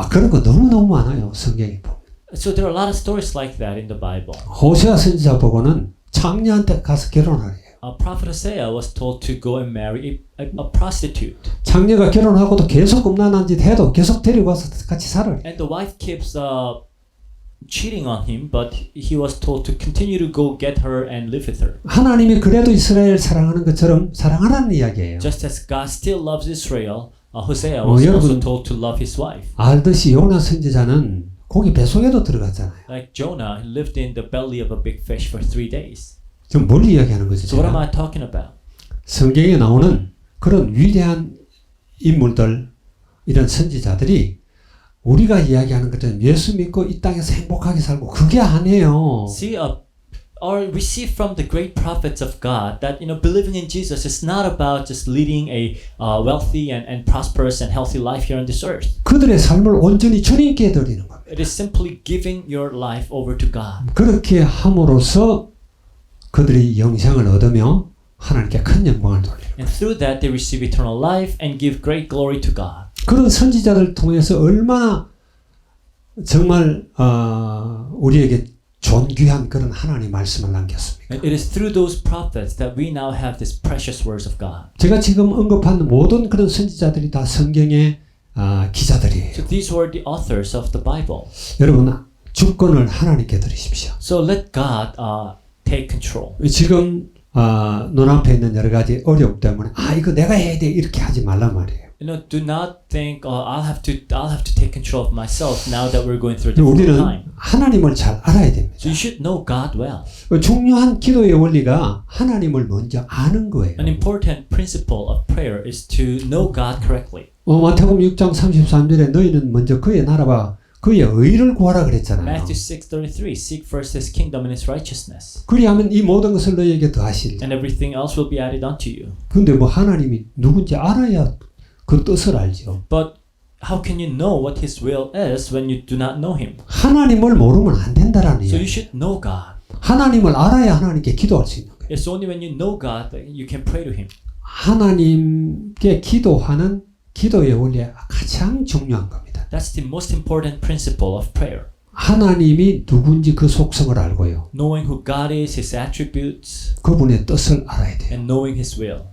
[SPEAKER 1] 그런 거 너무너무 많아요. 성경에 보면.
[SPEAKER 2] So there are a lot of stories like that in the Bible.
[SPEAKER 1] 호세아 선지자 보고는 장녀한테 가서 결혼하래요.
[SPEAKER 2] Prophet Hosea was told to go and marry a prostitute.
[SPEAKER 1] 장녀가 결혼하고도 계속 음란한 짓 해도 계속 데리고 와서 같이 살아요.
[SPEAKER 2] And the wife keeps cheating on him, but he was told to continue to go get her and live with her.
[SPEAKER 1] 하나님이 그래도 이스라엘 사랑하는 것처럼 사랑하라는 이야기예요.
[SPEAKER 2] Just as God still loves Israel, Hosea was also told to love his wife.
[SPEAKER 1] 알듯이 요나 선지자는 고기 뱃속에도 들어갔잖아요.
[SPEAKER 2] Like Jonah lived in the belly of a big fish for 3 days.
[SPEAKER 1] 지금 뭘 이야기하는 거죠?
[SPEAKER 2] So what am I talking about?
[SPEAKER 1] 성경에 나오는 그런 위대한 인물들, 이런 선지자들이 우리가 이야기하는 것처럼 예수 믿고 이 땅에서 행복하게 살고 그게 아니에요.
[SPEAKER 2] See, we see from the great prophets of God that believing in Jesus is not about just leading a wealthy and prosperous and healthy life here on this earth.
[SPEAKER 1] 그들의 삶을 온전히 주님께 드리는 겁니다.
[SPEAKER 2] It is simply giving your life over to God.
[SPEAKER 1] 그렇게 함으로써 그들이 영생을 얻으며 하나님께 큰 영광을 돌리는
[SPEAKER 2] And through that they receive eternal life and give great glory to God.
[SPEAKER 1] 그런 선지자들 통해서 얼마나 정말 우리에게 존귀한 그런 하나님 말씀을 남겼습니까?
[SPEAKER 2] And it is through those prophets that we now have these precious words of God.
[SPEAKER 1] 제가 지금 언급한 모든 그런 선지자들이 다 성경의 기자들이에요.
[SPEAKER 2] So these were the authors of the Bible.
[SPEAKER 1] 여러분 주권을 하나님께 드리십시오.
[SPEAKER 2] So let God take control.
[SPEAKER 1] 지금 눈앞에 있는 여러 가지 어려움 때문에 이거 내가 해야 돼 이렇게 하지 말란 말이에요.
[SPEAKER 2] You know, do not think, I'll have to take control of myself now that we're going through a difficult
[SPEAKER 1] 우리는
[SPEAKER 2] time.
[SPEAKER 1] 하나님을 잘 알아야 됩니다.
[SPEAKER 2] So you should know God well.
[SPEAKER 1] 중요한 기도의 원리가 하나님을 먼저 아는 거예요.
[SPEAKER 2] An important principle of prayer is to know God correctly.
[SPEAKER 1] 마태복음 6장 33절에 너희는 먼저 그의 나라와 그의 의를 구하라 그랬잖아요.
[SPEAKER 2] Matthew 6:33, seek first His kingdom and His righteousness,
[SPEAKER 1] 그리하면 이 모든 것을 너희에게 더하시리라.
[SPEAKER 2] and everything else will be added unto you.
[SPEAKER 1] 근데 뭐 하나님이 누군지 알아야 그 뜻을 알죠.
[SPEAKER 2] But how can you know what His will is when you do not know Him?
[SPEAKER 1] 하나님을 모르면 안 된다라는
[SPEAKER 2] So you
[SPEAKER 1] 얘기예요.
[SPEAKER 2] should know God.
[SPEAKER 1] 하나님을 알아야 하나님께 기도할 수 있는 거예요.
[SPEAKER 2] It's only when you know God that you can pray to Him.
[SPEAKER 1] 하나님께 기도하는 기도의 원리가 가장 중요한 겁니다.
[SPEAKER 2] That's the most important principle of prayer.
[SPEAKER 1] 하나님이 누군지 그 속성을 알고요.
[SPEAKER 2] Knowing who God is, His attributes,
[SPEAKER 1] 그분의 뜻을 알아야 돼요.
[SPEAKER 2] and knowing His will.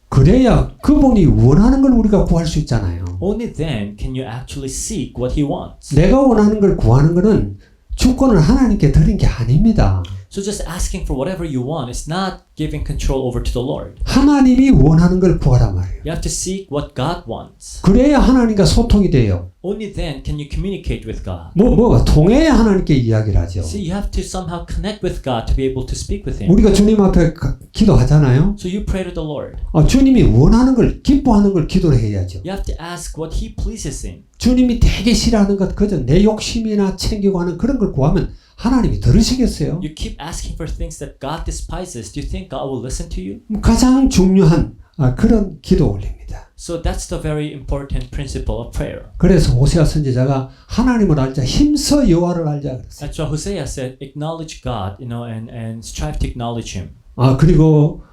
[SPEAKER 1] 그래야 그분이 원하는 걸 우리가 구할 수 있잖아요.
[SPEAKER 2] Only then can you actually seek what He wants.
[SPEAKER 1] 내가 원하는 걸 구하는 것은 주권을 하나님께 드린 게 아닙니다.
[SPEAKER 2] So just asking for whatever you want is not giving control over to the Lord.
[SPEAKER 1] 하나님이 원하는 걸 구하란 말이에요.
[SPEAKER 2] You have to seek what God wants.
[SPEAKER 1] 그래야 하나님과 소통이 돼요.
[SPEAKER 2] Only then can you communicate with God.
[SPEAKER 1] 뭐가 통해야 하나님께 이야기를 하죠.
[SPEAKER 2] See, you have to somehow connect with God to be able to speak with Him.
[SPEAKER 1] 우리가 주님 앞에 기도하잖아요.
[SPEAKER 2] So you pray to the Lord.
[SPEAKER 1] 주님이 원하는 걸 기뻐하는 걸 기도를 해야죠.
[SPEAKER 2] You have to ask what He pleases in.
[SPEAKER 1] 주님이 되게 싫어하는 것 그저 내 욕심이나 챙기고 하는 그런 걸 구하면 하나님이 들으시겠어요?
[SPEAKER 2] You keep asking for things that God despises. Do you think God will listen to you?
[SPEAKER 1] 가장 중요한 그런 기도 원리입니다.
[SPEAKER 2] So that's the very important principle of prayer.
[SPEAKER 1] 그래서 호세아 선지자가 하나님을 알자 힘써 여호와를 알자 그랬어요.
[SPEAKER 2] That's why Hosea said, acknowledge God, and strive to acknowledge Him.
[SPEAKER 1] 그리고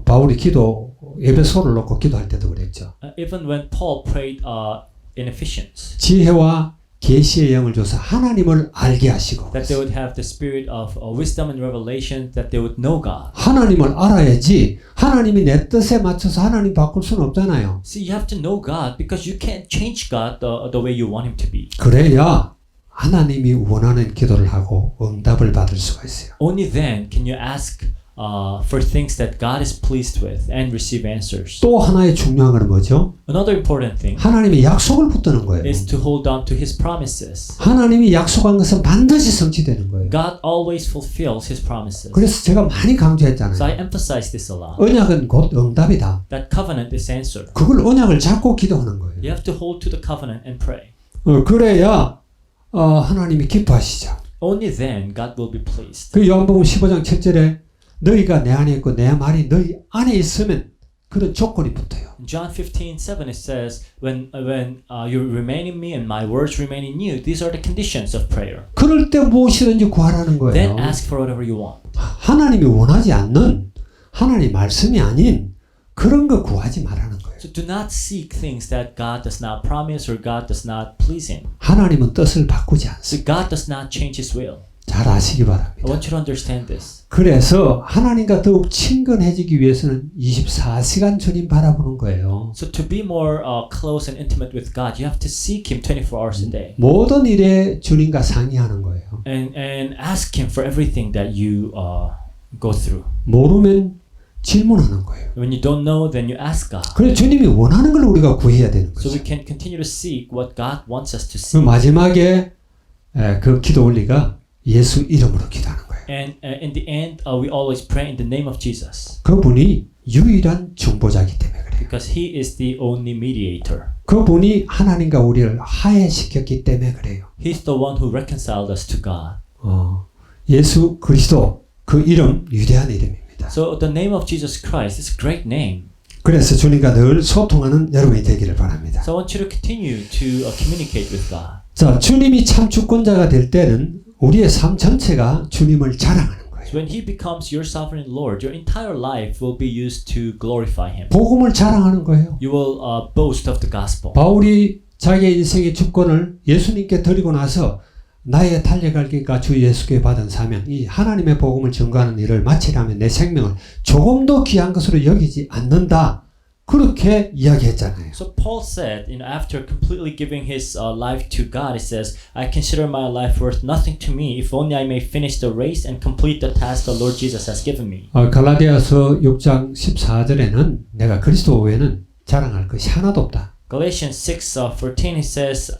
[SPEAKER 1] 바울이 에베소를 놓고 기도할 때도 그랬죠.
[SPEAKER 2] Even when Paul prayed in Ephesians,
[SPEAKER 1] 지혜와 계시의 영을 줘서 하나님을 알게 하시고
[SPEAKER 2] that they would have the spirit of wisdom and revelation, that they would know God.
[SPEAKER 1] 하나님을 알아야지 하나님이 내 뜻에 맞춰서 하나님 바꿀 수는 없잖아요.
[SPEAKER 2] See, you have to know God because you can't change God the way you want Him to be.
[SPEAKER 1] 그래야 하나님이 원하는 기도를 하고 응답을 받을 수가 있어요.
[SPEAKER 2] Only then can you ask for things that God is pleased with and receive answers.
[SPEAKER 1] 또 하나의 중요한 건 뭐죠?
[SPEAKER 2] Another important thing
[SPEAKER 1] 하나님이 약속을 붙드는 거예요.
[SPEAKER 2] is to hold on to His promises.
[SPEAKER 1] 하나님이 약속한 것은 반드시 성취되는 거예요.
[SPEAKER 2] God always fulfills His promises.
[SPEAKER 1] 그래서 제가 많이 강조했잖아요.
[SPEAKER 2] So I emphasize this a lot.
[SPEAKER 1] 언약은 곧 응답이다.
[SPEAKER 2] That covenant is answer.
[SPEAKER 1] 그걸 언약을 잡고 기도하는 거예요.
[SPEAKER 2] You have to hold to the covenant and pray.
[SPEAKER 1] 그래야 하나님이 기뻐하시죠.
[SPEAKER 2] Only then God will be pleased.
[SPEAKER 1] 그 요한복음 15장 7절에 너희가 내 안에 있고 내 말이 너희 안에 있으면 그런 조건이 붙어요.
[SPEAKER 2] In John 15:7 it says, when you remain in me and my words remain in you, these are the conditions of prayer.
[SPEAKER 1] 그럴 때 무엇이든지 구하라는 거예요.
[SPEAKER 2] Then ask for whatever you want.
[SPEAKER 1] 하나님이 원하지 않는 하나님 말씀이 아닌 그런 거 구하지 말라는 거예요.
[SPEAKER 2] So do not seek things that God does not promise or God does not please in.
[SPEAKER 1] 하나님은 뜻을 바꾸지
[SPEAKER 2] So
[SPEAKER 1] 않습니다.
[SPEAKER 2] God does not change His will.
[SPEAKER 1] 잘 아시기
[SPEAKER 2] I
[SPEAKER 1] 바랍니다.
[SPEAKER 2] want you to understand this.
[SPEAKER 1] 그래서 하나님과 더욱 친근해지기 위해서는 24시간 주님 바라보는 거예요.
[SPEAKER 2] So to be more close and intimate with God, you have to seek Him 24 hours a day.
[SPEAKER 1] 모든 일에 주님과 상의하는 거예요.
[SPEAKER 2] And ask Him for everything that you go through.
[SPEAKER 1] 모르면 질문하는 거예요.
[SPEAKER 2] When you don't know, then you ask God.
[SPEAKER 1] 그래 주님이 원하는 걸 우리가 구해야 되는
[SPEAKER 2] So
[SPEAKER 1] 거죠.
[SPEAKER 2] we can continue to seek what God wants us to
[SPEAKER 1] 그
[SPEAKER 2] seek.
[SPEAKER 1] 마지막에 그 기도 원리가 예수 이름으로 기도하는 거예요.
[SPEAKER 2] And in the end, we always pray in the name of Jesus.
[SPEAKER 1] 그분이 유일한 중보자이기 때문에 그래요.
[SPEAKER 2] Because He is the only mediator.
[SPEAKER 1] 그분이 하나님과 우리를 화해시켰기 때문에 그래요.
[SPEAKER 2] He's the one who reconciled us to God.
[SPEAKER 1] 예수 그리스도 그 이름 위대한 이름입니다.
[SPEAKER 2] So the name of Jesus Christ is a great name.
[SPEAKER 1] 그래서 주님과 늘 소통하는 여러분이 되기를 바랍니다.
[SPEAKER 2] So I want you to continue to communicate with God.
[SPEAKER 1] 자, 주님이 참 주권자가 될 때는 우리의 삶 전체가 주님을 자랑하는 거예요.
[SPEAKER 2] So when He becomes your sovereign Lord, your entire life will be used to glorify Him.
[SPEAKER 1] 복음을 자랑하는 거예요.
[SPEAKER 2] You will boast of the gospel.
[SPEAKER 1] 바울이 자기의 인생의 주권을 예수님께 드리고 나서 나의 달려갈 길과 주 예수께 받은 사명, 이 하나님의 복음을 전가하는 일을 마치려면 내 생명을 조금도 귀한 것으로 여기지 않는다. 그렇게 이야기했잖아요.
[SPEAKER 2] So Paul said, after completely giving his life to God, he says, I consider my life worth nothing to me if only I may finish the race and complete the task the Lord Jesus has given me.
[SPEAKER 1] 갈라디아서 6장 14절에는 내가 그리스도 외에는 자랑할 것이 하나도 없다.
[SPEAKER 2] Galatians 6:14 he says,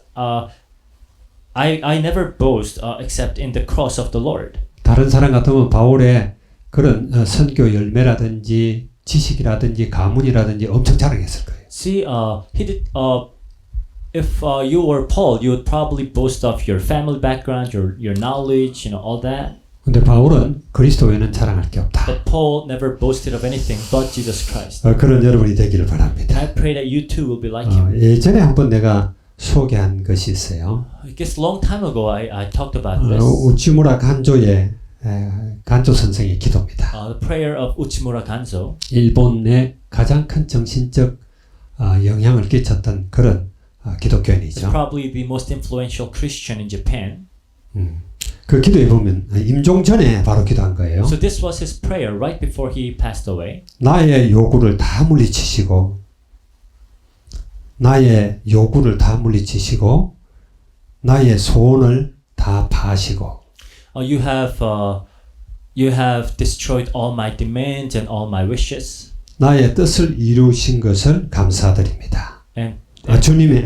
[SPEAKER 2] I never boast except in the cross of the Lord.
[SPEAKER 1] 다른 사람 같으면 바울의 그런 선교 열매라든지 지식이라든지 가문이라든지 엄청 자랑했을 거예요.
[SPEAKER 2] See, he did. If you were Paul, you would probably boast of your family background, your knowledge, all that.
[SPEAKER 1] 근데 바울은 그리스도에는 자랑할 게 없다.
[SPEAKER 2] But Paul never boasted of anything but Jesus Christ.
[SPEAKER 1] 그런 여러분이 되기를 바랍니다.
[SPEAKER 2] I pray that you too will be like him.
[SPEAKER 1] 예전에 한번 내가 소개한 것이 있어요.
[SPEAKER 2] I guess a long time ago I talked about this.
[SPEAKER 1] 우치무라 간조의 간조 선생의 기도입니다.
[SPEAKER 2] The prayer of Uchimura Ganzo.
[SPEAKER 1] 일본에 가장 큰 정신적 영향을 끼쳤던 그런
[SPEAKER 2] Is
[SPEAKER 1] 기독교인이죠.
[SPEAKER 2] probably the most influential Christian in Japan.
[SPEAKER 1] 그 기도에 보면 임종 전에 바로 기도한 거예요.
[SPEAKER 2] So this was his prayer right before he passed away.
[SPEAKER 1] 나의 요구를 다 물리치시고 나의 소원을 다 파하시고
[SPEAKER 2] You have destroyed all my demands and all my wishes.
[SPEAKER 1] 나의 뜻을 이루신 것을 감사드립니다.
[SPEAKER 2] And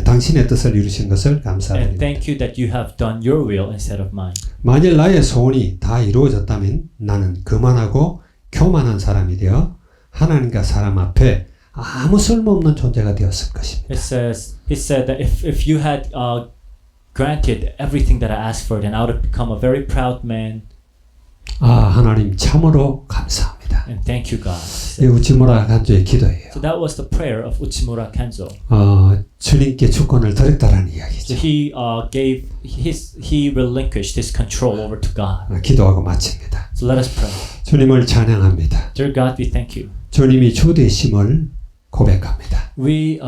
[SPEAKER 1] 당신의 뜻을 이루신 것을
[SPEAKER 2] and
[SPEAKER 1] 감사드립니다.
[SPEAKER 2] thank you that you have done your will instead of mine.
[SPEAKER 1] 만일 나의 소원이 다 이루어졌다면 나는 그만하고 교만한 사람이 되어 하나님과 사람 앞에 아무 쓸모없는 존재가 되었을 것입니다.
[SPEAKER 2] He said that if you had granted everything that I asked for, then I would have become a very proud man.
[SPEAKER 1] 하나님 참으로 감사합니다.
[SPEAKER 2] And thank you, God.
[SPEAKER 1] 이 우치무라 간조의 기도예요.
[SPEAKER 2] So that was the prayer of Uchimura Kanzo.
[SPEAKER 1] 주님께 주권을 드렸다라는
[SPEAKER 2] So
[SPEAKER 1] 이야기죠.
[SPEAKER 2] he relinquished his control over to God.
[SPEAKER 1] 기도하고 마칩니다.
[SPEAKER 2] So let us pray.
[SPEAKER 1] 주님을 찬양합니다.
[SPEAKER 2] Dear God, we thank you.
[SPEAKER 1] 주님이 주 되심을 고백합니다.
[SPEAKER 2] We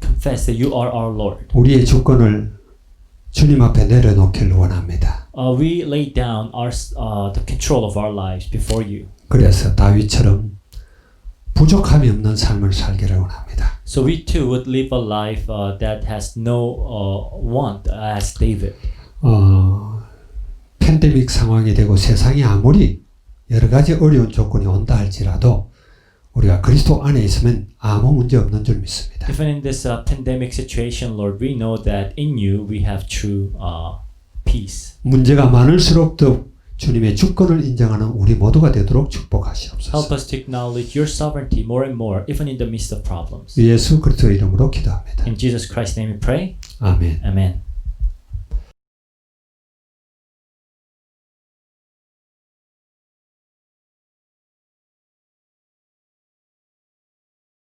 [SPEAKER 2] confess that you are our Lord.
[SPEAKER 1] 우리의 주권을 주님 앞에 내려놓기를 원합니다.
[SPEAKER 2] We lay down the control of our lives before you.
[SPEAKER 1] 그래서 다윗처럼 부족함이 없는 삶을 살기를 원합니다.
[SPEAKER 2] So we too would live a life that has no want as David.
[SPEAKER 1] 팬데믹 상황이 되고 세상이 아무리 여러 가지 어려운 조건이 온다 할지라도 우리가 그리스도 안에 있으면 아무 문제 없는 줄 믿습니다.
[SPEAKER 2] Even in this pandemic situation, Lord, we know that in you we have true peace.
[SPEAKER 1] 문제가 많을수록 더 주님의 주권을 인정하는 우리 모두가 되도록 축복하시옵소서.
[SPEAKER 2] Help us to acknowledge your sovereignty more and more, even in the midst of problems.
[SPEAKER 1] 예수 그리스도 이름으로 기도합니다.
[SPEAKER 2] In Jesus Christ's name we pray.
[SPEAKER 1] 아멘.
[SPEAKER 2] Amen.